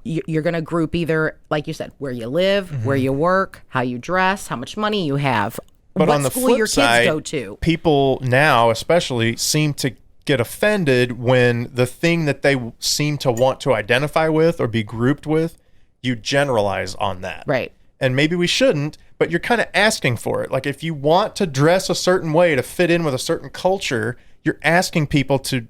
you're going to group either, like you said, where you live, where you work, how you dress, how much money you have, But what on the school flip your kids side, go to. people now especially seem to get offended when the thing that they seem to want to identify with or be grouped with, you generalize on that. Right. And maybe we shouldn't, but you're kind of asking for it. Like if you want to dress a certain way to fit in with a certain culture, you're asking people to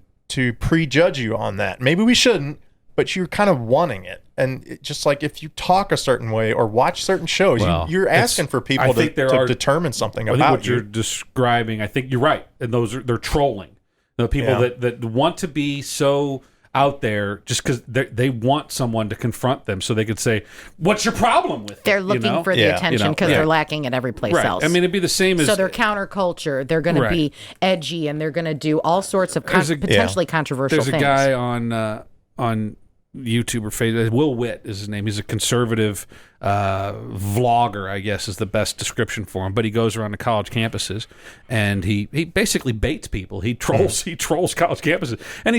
prejudge you on that. Maybe we shouldn't, but you're kind of wanting it. And it, just like if you talk a certain way or watch certain shows, Well, you're asking for people I think there to are- determine something I think about what you. you're describing, I think you're right. And they're trolling. The people Yeah. that want to be so out there just because they want someone to confront them so they could say, what's your problem with it? They're looking for the Yeah. attention because they're lacking it every place Right. else. I mean, it'd be the same as... so they're counterculture. They're going to Right. be edgy, and they're going to do all sorts of There's a- potentially controversial There's a things. guy on YouTube or Facebook. Will Witt is his name. He's a conservative vlogger, I guess is the best description for him. But he goes around to college campuses and he basically baits people. He trolls college campuses, and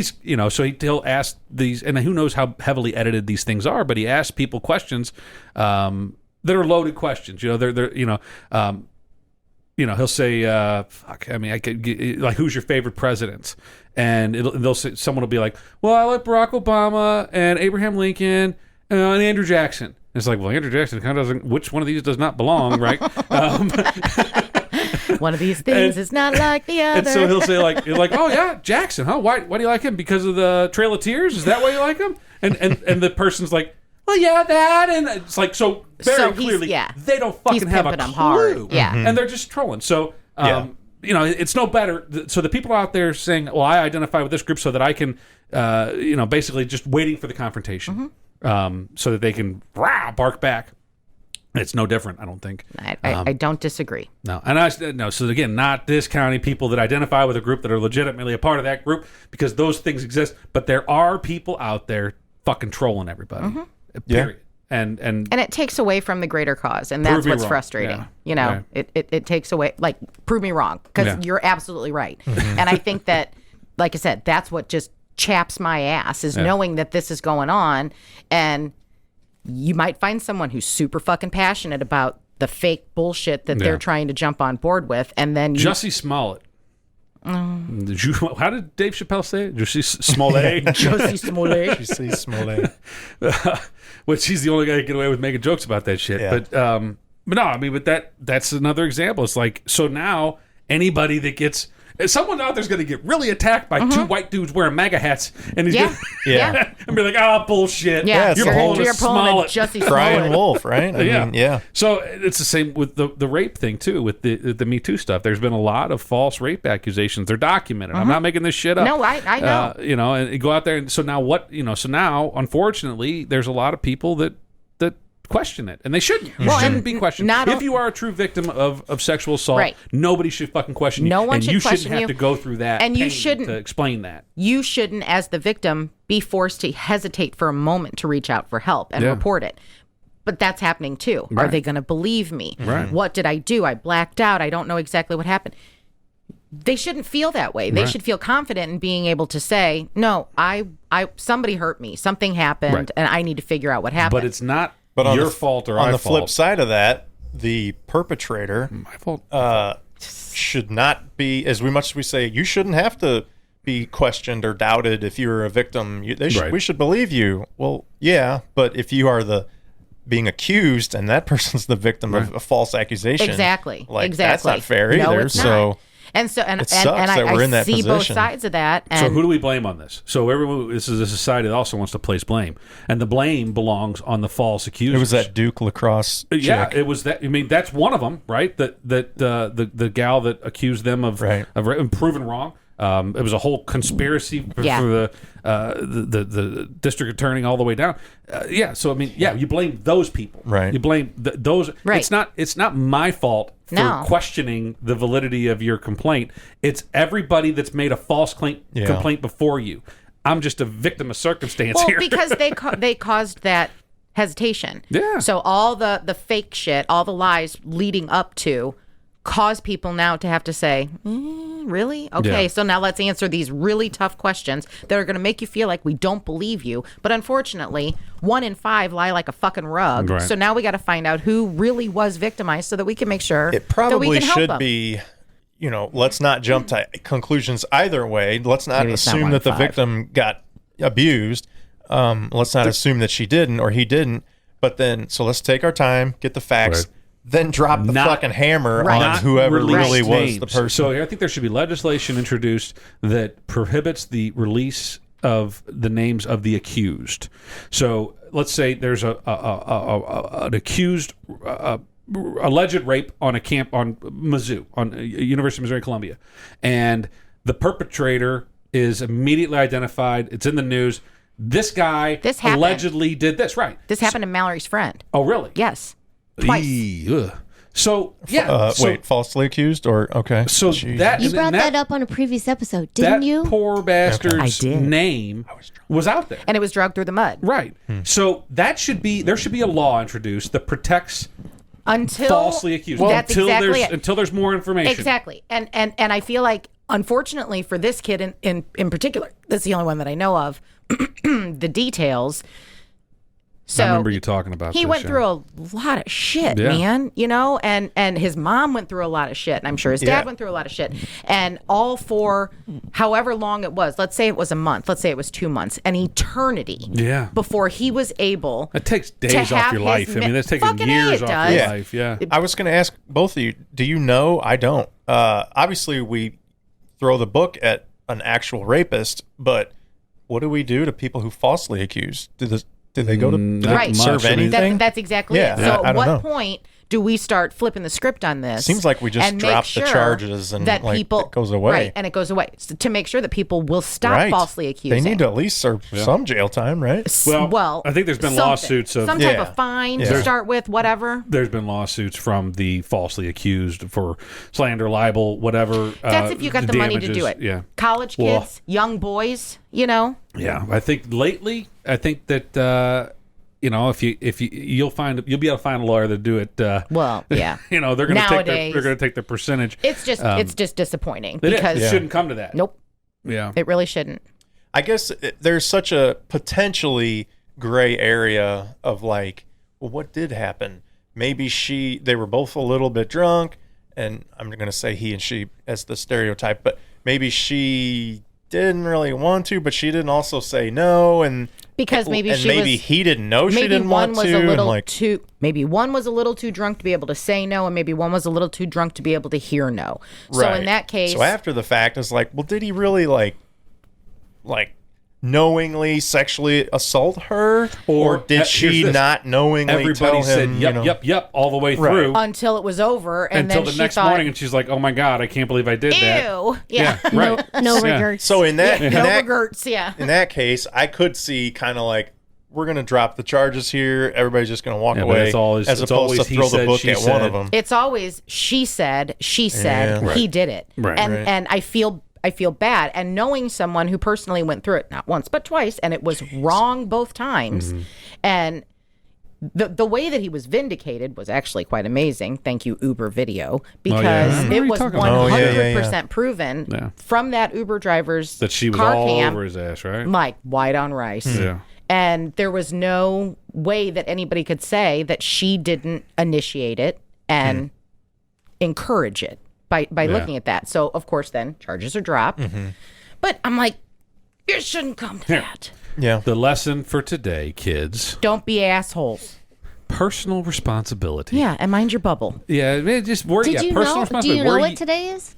he'll ask these, and who knows how heavily edited these things are, but he asks people questions that are loaded questions. He'll say, like, who's your favorite president? And someone will be like, well, I like Barack Obama and Abraham Lincoln and Andrew Jackson. And it's like, well, Andrew Jackson kind of doesn't, which one of these does not belong, right? One of these things is not like the other. And so he'll say you're like, oh yeah, Jackson, huh? Why do you like him? Because of the Trail of Tears? Is that why you like him? And the person's like, well, yeah, that, and it's like, so very clearly, they don't fucking have a pimping 'em clue. hard. Yeah. And they're just trolling. So, it's no better. So the people out there saying, well, I identify with this group so that I can, basically just waiting for the confrontation so that they can bark back. It's no different, I don't think. I don't disagree. No, and so again, not discounting people that identify with a group that are legitimately a part of that group, because those things exist. But there are people out there fucking trolling everybody. Period. And it takes away from the greater cause, and that's what's frustrating. Yeah. You know, it takes away, like, prove me wrong, because you're absolutely right. And I think that, like I said, that's what just chaps my ass, is knowing that this is going on, and you might find someone who's super fucking passionate about the fake bullshit that they're trying to jump on board with, and then Jussie Smollett. How did Dave Chappelle say it? Jussie Smollett. Jussie Smollett. Jussie Smollett. Which he's the only guy who can get away with making jokes about that shit. Yeah. But no, I mean, but that's another example. It's like, so now anybody that gets, someone out there's going to get really attacked by two white dudes wearing MAGA hats, and he's gonna, and be like, bullshit. Yeah, you're pulling a Smollett. Jussie Crying Smollett. wolf, right? I mean, So it's the same with the rape thing too, with the Me Too stuff. There's been a lot of false rape accusations. They're documented. I'm not making this shit up. No, I know. You know, and you go out there, and so now what? You know, so now unfortunately, there's a lot of people that question it, and they shouldn't. You shouldn't be questioned. If you are a true victim of sexual assault, nobody should fucking question you. No one should you question shouldn't have to go through that, and you pain shouldn't to explain that. You shouldn't, as the victim, be forced to hesitate for a moment to reach out for help and report it. But that's happening too. Are they going to believe me? What did I do? I blacked out. I don't know exactly what happened. They shouldn't feel that way. They should feel confident in being able to say, no, I somebody hurt me. Something happened, and I need to figure out what happened. But it's not your fault or on my the fault. flip side of that, the perpetrator My fault. should not be, as much as we say you shouldn't have to be questioned or doubted if you're a victim. We should believe you. Well, yeah, but if you are being accused and that person's the victim of a false accusation, exactly, that's not fair no, either. it's not. So. And so, and It sucks that we're in that see both position. sides of that. And So who do we blame on this? So this is a society that also wants to place blame, and the blame belongs on the false accusers. It was that Duke lacrosse chick. Yeah, it was that. I mean, that's one of them, right? The gal that accused them of proven wrong. It was a whole conspiracy for the district attorney all the way down. So I mean, you blame those people. Right. You blame those. Right. It's not my fault for questioning the validity of your complaint. It's everybody that's made a false complaint before you. I'm just a victim of circumstance here. Well, because they caused that hesitation. Yeah. So all the fake shit, all the lies leading up to, cause people now to have to say, really? Okay, so now let's answer these really tough questions that are going to make you feel like we don't believe you. But unfortunately, 1 in 5 lie like a fucking rug. Right. So now we got to find out who really was victimized so that we can make sure It that we probably can help should them. be, let's not jump to conclusions either way. Let's not Maybe it's not assume 1 that in the 5. victim got abused. Let's not assume that she didn't or he didn't. But then, so let's take our time, get the facts, then drop the fucking hammer on whoever really was the person. So I think there should be legislation introduced that prohibits the release of the names of the accused. So let's say there's an accused alleged rape on a camp on Mizzou, on University of Missouri Columbia, and the perpetrator is immediately identified. It's in the news. This guy allegedly did this. Right. This happened to Mallory's friend. Oh, really? Yes. Twice. So wait, falsely accused or okay? So that You brought that up on a previous episode, didn't you? Poor bastard's I did. name was out there, And it was dragged through the mud. right? So there should be a law introduced that protects Until falsely accused until there's more information. Exactly. And I feel like, unfortunately for this kid in particular, that's the only one that I know of, the details. So I remember you talking about he this, went yeah. through a lot of shit, Yeah. man, and his mom went through a lot of shit, and I'm sure his dad went through a lot of shit, and all for however long it was. Let's say it was a month. Let's say it was 2 months, an eternity before he was able It takes days to off have your life. his I mean, that's taking fucking years it off does. your life. Yeah. I was going to ask both of you, do you know? I don't. Obviously, we throw the book at an actual rapist, but what do we do to people who falsely accuse? Do they go to Right. serve much. I mean, anything? That's exactly Yeah, it. So I at don't what know. point do we start flipping the script on this? Seems like we just and drop make sure the charges and that like, people, it goes away. Right, and it goes away. So to make sure that people will stop falsely accusing. They need to at least serve some jail time, right? Well, I think there's been lawsuits of some type of fine to start with, whatever. There's been lawsuits from the falsely accused for slander, libel, whatever. That's if you got the money to do it. Yeah, college kids, young boys, Yeah, I think lately, that. If you'll be able to find a lawyer to do it. They're going to take the percentage. It's just disappointing it because shouldn't come to that. Nope. Yeah, it really shouldn't. I guess there's such a potentially gray area of like, well, what did happen? Maybe they were both a little bit drunk, and I'm going to say he and she as the stereotype, but maybe she didn't really want to, but she didn't also say no, and because maybe he didn't know she didn't want to. Maybe one was a little too drunk to be able to say no, and maybe one was a little too drunk to be able to hear no. So in that case, so after the fact, it's like, well, did he really like knowingly sexually assault her, or did she not knowingly tell him? Yep, all the way through until it was over, and until then the next morning, and she's like, "Oh my god, I can't believe I did that." Ew. Yeah, right. No regrets. So in that, regrets. Yeah. In that case, I could see kind of like, we're going to drop the charges here. Everybody's just going to walk away, as opposed to throw the book at one of them. It's always she said, he did it, and I feel bad. And knowing someone who personally went through it, not once, but twice, and it was wrong both times. Mm-hmm. And the way that he was vindicated was actually quite amazing. Thank you, Uber Video, because it was 100% proven from that Uber driver's that she was car all cam, over his ass, right? Like white on rice. Yeah. And there was no way that anybody could say that she didn't initiate it and encourage it. By looking at that. So, of course, then charges are dropped. Mm-hmm. But I'm like, it shouldn't come to that. Yeah. The lesson for today, kids. Don't be assholes. Personal responsibility. Yeah, and mind your bubble. Yeah, just worry. Did you personal know? Do you know what today is?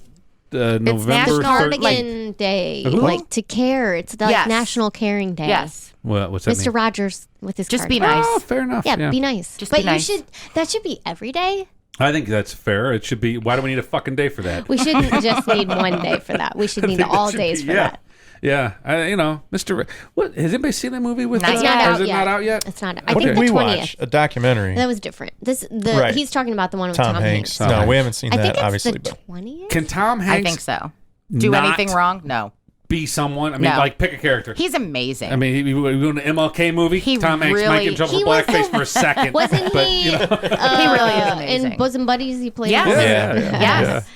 November National Cardigan Day. Ooh. Like to care. It's like National Caring Day. Yes. Well, what's that Mr. mean? Rogers with his just cardigan. be nice. Oh, fair enough. Yeah, be nice. Just be nice. That should be every day. I think that's fair. It should be. Why do we need a fucking day for that? We shouldn't just need one day for that. We should need all days for that. Yeah, Mr. What has anybody seen that movie with? It's not out yet. Not out yet? It's not. I think the 20th. Watch? A documentary. That was different. He's talking about the one with Tom Hanks. No, we haven't seen that. I think it's obviously, the 20th. Can Tom Hanks? I think so. Do anything wrong? No. Be someone. I mean, like pick a character. He's amazing. I mean, we go to an MLK movie. Tom Hanks might get trouble with blackface for a second. Wasn't he? He really is amazing. In Bosom Buddies, he played. Yes.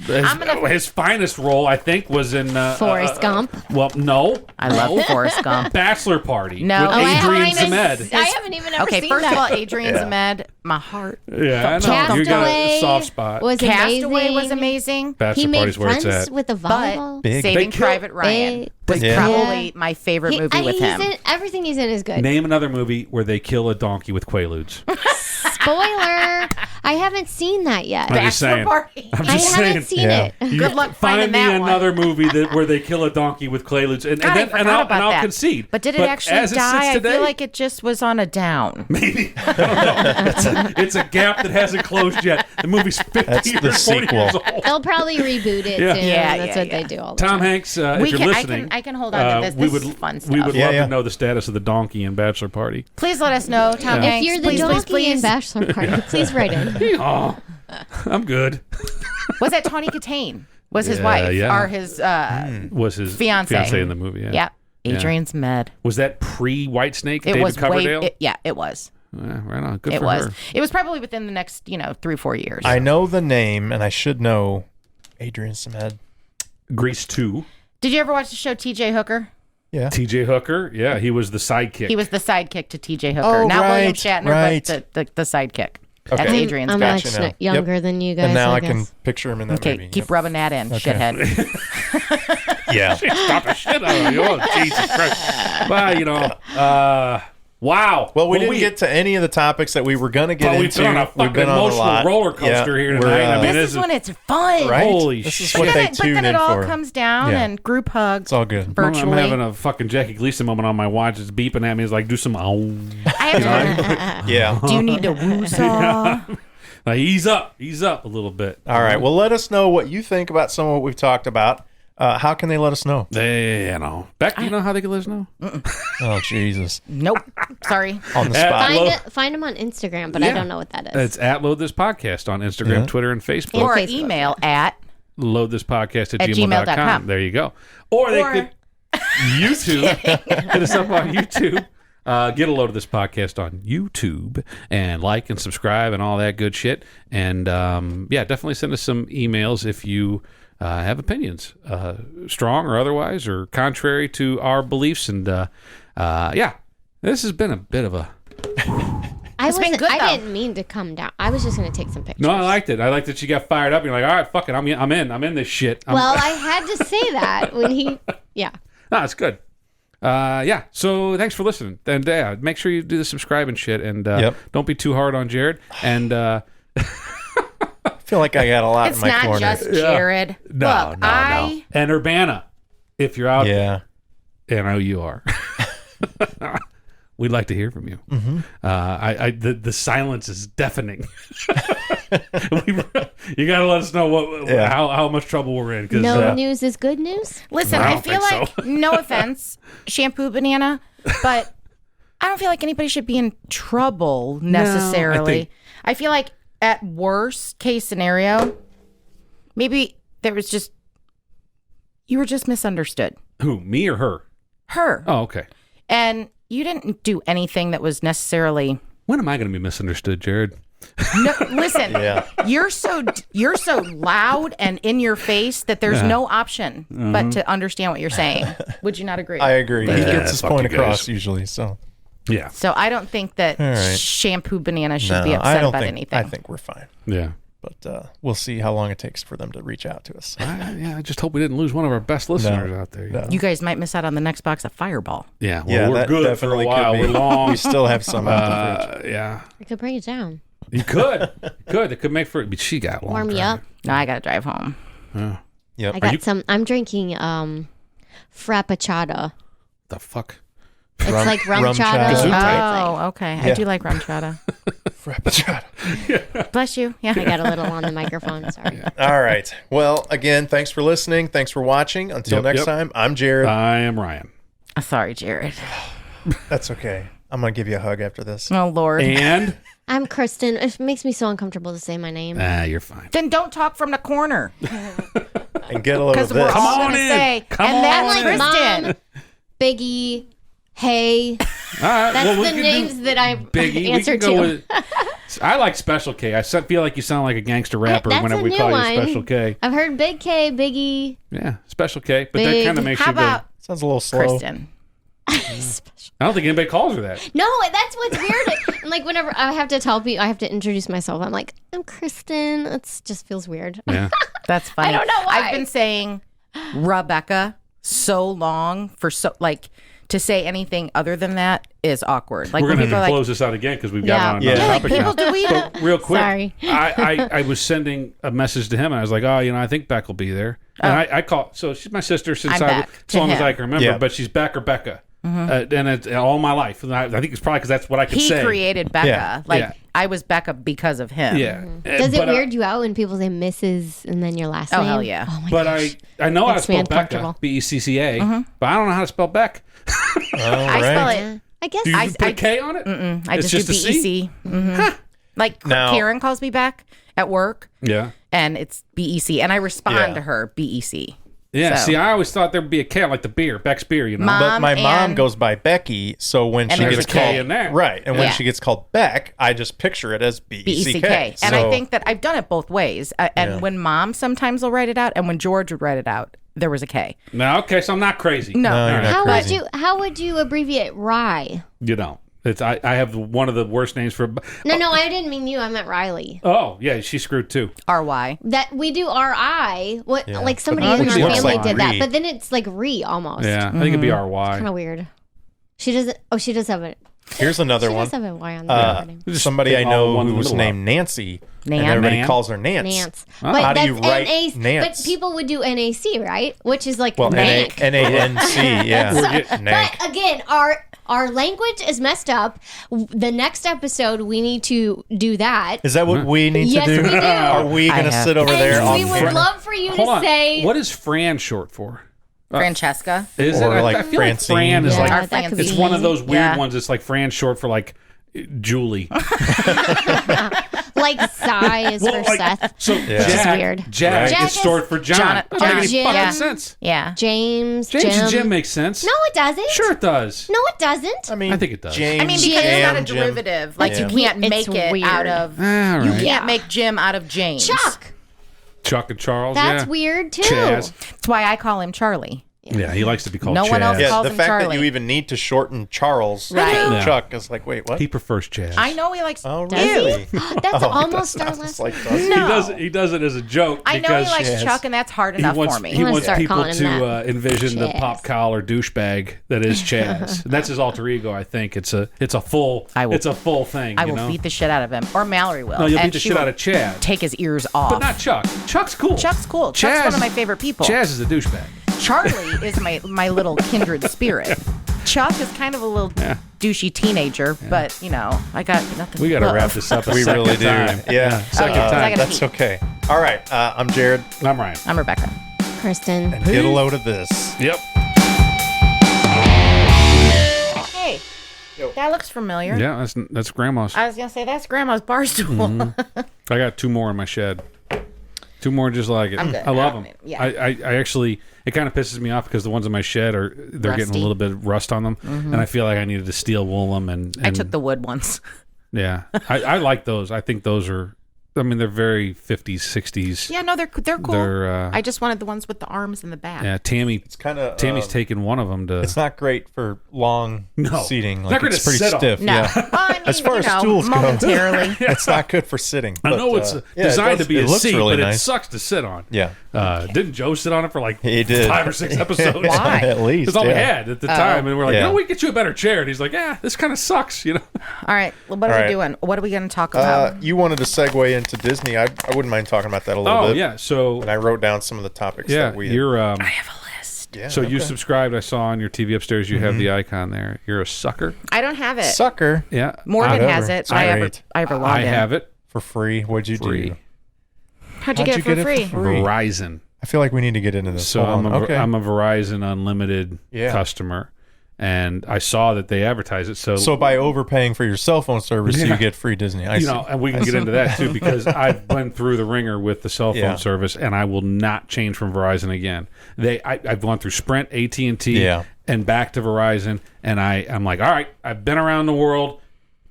His finest role, I think, was in Forrest Gump. Well, no, I love Forrest Gump. Bachelor Party. No, with Adrian Zemed. I haven't even ever seen that. Okay, first of all, Adrian Zemed, my heart. Yeah, I know. You got a soft spot. Castaway was amazing. Bachelor Party's where it's at. With a volleyball. Saving Private Ryan was probably my favorite movie with him. Everything he's in is good. Name another movie where they kill a donkey with Quaaludes. Spoiler! I haven't seen that yet. I'm just saying. I haven't seen it. Good luck finding that one. Find me another movie where they kill a donkey with Quaaludes, and I'll concede. But did it actually die? I feel like it just was on a down. Maybe. It's a gap that hasn't closed yet. The movie's 50 years, 40 years old. They'll probably reboot it soon. That's what they do all the time. Tom Hanks, if you're listening, I can hold on to this. This is fun stuff. We would love to know the status of the donkey in Bachelor Party. Please let us know, Tom Hanks. If you're the donkey in Bachelor Party, please write in. Oh, I'm good. Was that Tawny Katane? Was his wife or his was his fiance in the movie? Yeah. Adrian's Med. Was that pre-White Snake? It David was Coverdale? it was. Right on. Good it for was. her. It was probably within the next 3-4 years. I know the name, and I should know Adrian Zemed. Grease 2. Did you ever watch the show T.J. Hooker? Yeah. T.J. Hooker. Yeah, he was the sidekick. He was the sidekick to T.J. Hooker, not William Shatner, but the sidekick. Okay. That's Adrian's I'm much younger than you guys. And now I can picture him in that movie. Keep rubbing that in, shithead. Yeah. Stop the shit out of you. Oh, Jesus Christ. Well, Wow. Well, we didn't get to any of the topics that we were going to get into. We've been on a fucking emotional roller coaster here tonight. I mean, this is when it's fun. Right? Holy this shit. is what they tune but then in it all for. comes down and group hugs. It's all good. Virtually. I'm having a fucking Jackie Gleason moment on my watch. It's beeping at me. It's like, do some Yeah. Do you need to woo-saw? Like, ease up a little bit. All right. Well, let us know what you think about some of what we've talked about. How can they let us know? You know. Beck, do you know how they can let us know? Oh, Jesus. Nope. Sorry. On the spot. Find them on Instagram, but I don't know what that is. It's at Load This Podcast on Instagram, Twitter, and Facebook. Or Facebook. email at loadthispodcast@gmail.com. There you go. Or they could YouTube. Hit us up on YouTube. Get a load of this podcast on YouTube and like and subscribe and all that good shit. And definitely send us some emails if you have opinions, strong or otherwise, or contrary to our beliefs. And this has been a bit of a. I been good, though. didn't mean to come down. I was just going to take some pictures. No, I liked it. I liked that you got fired up. You're like, all right, fuck it, I'm in this shit. Well, I had to say that when he. Yeah. No, it's good. So thanks for listening. And make sure you do the subscribe and shit. And don't be too hard on Jarod. And I feel like I got a lot in my corner. It's not just Jarod. No, Look, no. And Urbana, if you're out there. Yeah. And I know you are. We'd like to hear from you. Mm-hmm. The silence is deafening. You got to let us know how much trouble we're in. No news is good news. Listen, I feel like, no offense, Shampoo Banana, but I don't feel like anybody should be in trouble necessarily. I feel like at worst case scenario, maybe there was just, you were just misunderstood. Who, me or her? Her. Oh, okay. And you didn't do anything that was necessarily. When am I going to be misunderstood, Jarod? No, listen. You're so loud and in your face that there's no option but to understand what you're saying. Would you not agree? I agree. He gets his point across usually. So yeah. So I don't think that Shampoo Banana should be upset about anything. I think we're fine. Yeah. But we'll see how long it takes for them to reach out to us. I just hope we didn't lose one of our best listeners out there. No. You guys might miss out on the next box of Fireball. Yeah, well, we're good for a while. We're long. We still have some out the fridge. Yeah. I could bring it down. You could. It could make for it. But she got long. Warm me up. No, I got to drive home. Yep. I got some. I'm drinking frappuccino. The fuck? It's like rum chata. Oh, okay. I do like rum chata. Frappuccino. Bless you. Yeah. I got a little on the microphone. Sorry. All right. Well, again, thanks for listening. Thanks for watching. Until next time, I'm Jarod. I am Ryan. Sorry, Jarod. That's okay. I'm going to give you a hug after this. Oh, Lord. And? I'm Kristen. It makes me so uncomfortable to say my name. You're fine. Then don't talk from the corner. And get a little of Because this. we're all going to say, and that's Kristen. Mom, Biggie, Hey. All right. That's the names that I answer to. I like Special K. I feel like you sound like a gangster rapper whenever we call you Special K. I've heard Big K, Biggie. Yeah, Special K. But that kind of makes you go. Sounds a little slow. Kristen. I don't think anybody calls her that. No, that's what's weird. And like whenever I have to tell people, I have to introduce myself. I'm like, I'm Kristen. It just feels weird. Yeah. That's funny. I don't know why. I've been saying Rebecca so long to say anything other than that is awkward. Like we're going to close like, this out again because we've got on another topic people now. delete it. But real quick, Sorry. I was sending a message to him and I was like, I think Beck will be there. And I call. So she's my sister since as long as I can remember. But she's Beck or Becca. Mm-hmm. And it's all my life. And I think it's probably because that's what I could say. He created Becca. I was Becca because of him. Yeah. Mm-hmm. Does it weird you out when people say Mrs. and then your last name? Oh, hell yeah. Oh my gosh. I know how to spell Becca, Becca, but I don't know how to spell Beck. I spell it. I guess. Do you put a K on it? I just do BEC. Mm-hmm. Like Karen calls me back at work. Yeah. And it's BEC. And I respond to her BEC. Yeah, see, I always thought there'd be a K, like the beer, Beck's beer, you know. But my mom goes by Becky, so when she gets called, in there. right, and when she gets called Beck, I just picture it as BECK. And I think that I've done it both ways. And when Mom sometimes will write it out, and when George would write it out, there was a K. No, okay, so I'm not crazy. No, you're not crazy. How would you abbreviate Rye? You don't. I have one of the worst names for. No, I didn't mean you. I meant Riley. Oh yeah, she's screwed too. RY. That we do RI. What like somebody in our looks family like did that, Ree. but then it's like Re almost. Yeah, I think it'd be RY. Kind of weird. She doesn't. Oh, she does have it. Here's another She one. does have a Y on the recording. Somebody I all know one who in the was middle named Nancy, and Nan? everybody Nan? calls her Nance. Nance. Oh. But How do that's you write NAC. Nance? But people would do NAC, right? Which is like Well, Nank. Nanc, yeah. Nank. But again, our language is messed up. The next episode, we need to do that. Is that what we need Yes, to do? we do. Are we going to have- sit over there And we on would love for you Hold to on. say. What is Fran short for? Francesca. Is Or it? like I feel Francine. like Fran is Yeah, like Our that could it's be. one of those weird Yeah. ones. It's like Fran short for like Julie. Like Psy is for like, Seth. So Yeah. Which is Jack, weird. Jack Right. is Jack short for John. John- That doesn't make any Jim. fucking Yeah. sense. Yeah. James, James Jim. and Jim makes sense. No, it doesn't. Sure it does. No, it doesn't. I mean, I think it does. James, I mean, because it's not a Jim. derivative. Like, Yeah. you can't It's make it weird. out of... All You right. can't make Jim out of James. Chuck and Charles. That's yeah. weird too. Chaz. That's why I call him Charlie. Yeah, he likes to be called No Chaz. one else Yeah, calls the him fact that Charlie. you even need to shorten Charles Right. to Yeah. Chuck is like, wait, what? He prefers Chaz. I know he likes... Oh, Does he? really? That's Oh, almost that's our not last like one. does he? No. He does it as a joke. I know he because likes Chaz. Chuck, and that's hard he enough wants, for me. He I'm gonna wants start people calling him to that. envision the Chaz. pop collar douchebag that is Chaz. That's his alter ego. I think it's a full thing. I you will know? beat the shit out of him. Or Mallory will. No, you'll And beat the she shit will out of Chaz. Take his ears off. But not Chuck. Chuck's cool. Chuck's cool. Chuck's Chaz- one of my favorite people. Chaz is a douchebag. Charlie is my little kindred spirit. Chuck is kind of a little douchey teenager, but, you know, I got nothing We got to but wrap love. this up. A We second really do. time. Yeah. Second Okay, so I time. gotta That's pee. okay. All right. I'm Jared. I'm Ryan. I'm Rebecca. Kristen. And get a load of this. Yep. Hey, that looks familiar. Yeah, that's Grandma's. I was going to say, that's Grandma's bar stool. Mm-hmm. I got 2 more in my shed. 2 more just like it. I'm good. I love them. Yeah. I actually, it kind of pisses me off because the ones in my shed they're getting a Rusty. little bit of rust on them, and I feel like I needed to steel wool them. And I took the wood ones. yeah, I like those. I think those are. I mean, they're very 50s, 60s. Yeah, no, they're cool. They're, I just wanted the ones with the arms in the back. Yeah, It's kind of Tammy's taken one of them to. It's not great for long No. seating. Not Like great it's to pretty sit on. stiff. No. Yeah. Well, I mean, As far as stools go. momentarily. It's not good for sitting. I but, know it's yeah, designed it does- to be it a looks seat, really but it nice. sucks to sit on. Yeah. Didn't Joe sit on it for like He did. 5 or 6 episodes? Why? At least. That's all we yeah. had at the time, and we're like, Yeah. "No, we get you a better chair." And he's like, "Yeah, this kind of sucks," you know. All right. Well, what are All we right. doing? What are we going to talk about? You wanted to segue into Disney. I wouldn't mind talking about that a little Oh bit. yeah, so And I wrote down some of the topics yeah, that we you're I have a list. yeah, so you okay. subscribed. I saw on your TV upstairs you have the icon there. You're a sucker. I don't have it. Sucker Yeah, Morgan Whatever. has it. It's So I great. have a login. I have it for free. What'd you free. do? How'd you get it for free? Verizon. I feel like we need to get into this. So Hold on. okay. I'm a Verizon Unlimited Yeah. customer, and I saw that they advertise it. So by overpaying for your cell phone service, Yeah. you get free Disney. I you see. know, and we can get into that too because I've been through the ringer with the cell phone Yeah. service, and I will not change from Verizon again. I've gone through Sprint, AT&T, Yeah. and back to Verizon, and I'm like, all right, I've been around the world.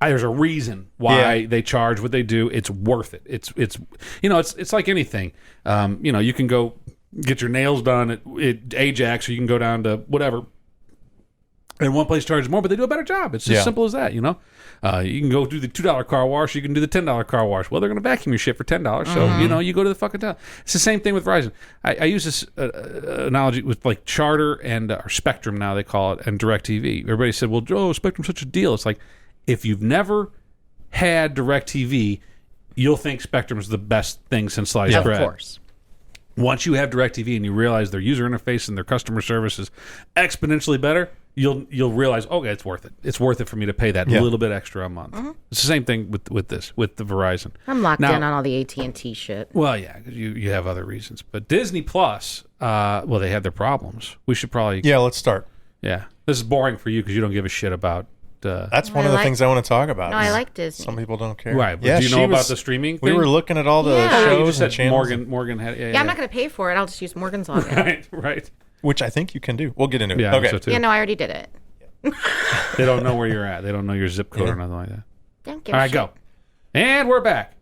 There's a reason why Yeah. they charge what they do. It's worth it. It's it's like anything. You can go get your nails done at Ajax, or you can go down to whatever. And one place charges more, but they do a better job. It's as simple as that, you know? You can go do the $2 car wash. You can do the $10 car wash. Well, they're going to vacuum your shit for $10. So, you go to the fucking town. It's the same thing with Verizon. I use this analogy with like Charter and or Spectrum now they call it, and DirecTV. Everybody said, well, Joe, Spectrum's such a deal. It's like, if you've never had DirecTV, you'll think Spectrum's the best thing since sliced Of bread. course. Once you have DirecTV and you realize their user interface and their customer service is exponentially better, you'll realize, okay, it's worth it. It's worth it for me to pay that little bit extra a month. It's the same thing with the Verizon. I'm locked Now- in on all the AT&T shit. Well, yeah, 'cause you have other reasons, but Disney Plus, well, they had their problems. We should probably, Yeah, let's start. yeah. This is boring for you because you don't give a shit about. That's one I of the like- things I want to talk about. No, I like Disney. Some people don't care. Right, but Yeah, do you she know about was- the streaming We thing? were looking at all the Yeah. You shows just and said channels, Morgan had. Yeah, I'm not going to pay for it. I'll just use Morgan's login. right. which I think you can do. We'll get into it. Yeah, okay. so too. Yeah, no, I already did it. They don't know where you're at. They don't know your zip code or nothing like that. Don't give All a right, shit. go. And we're back.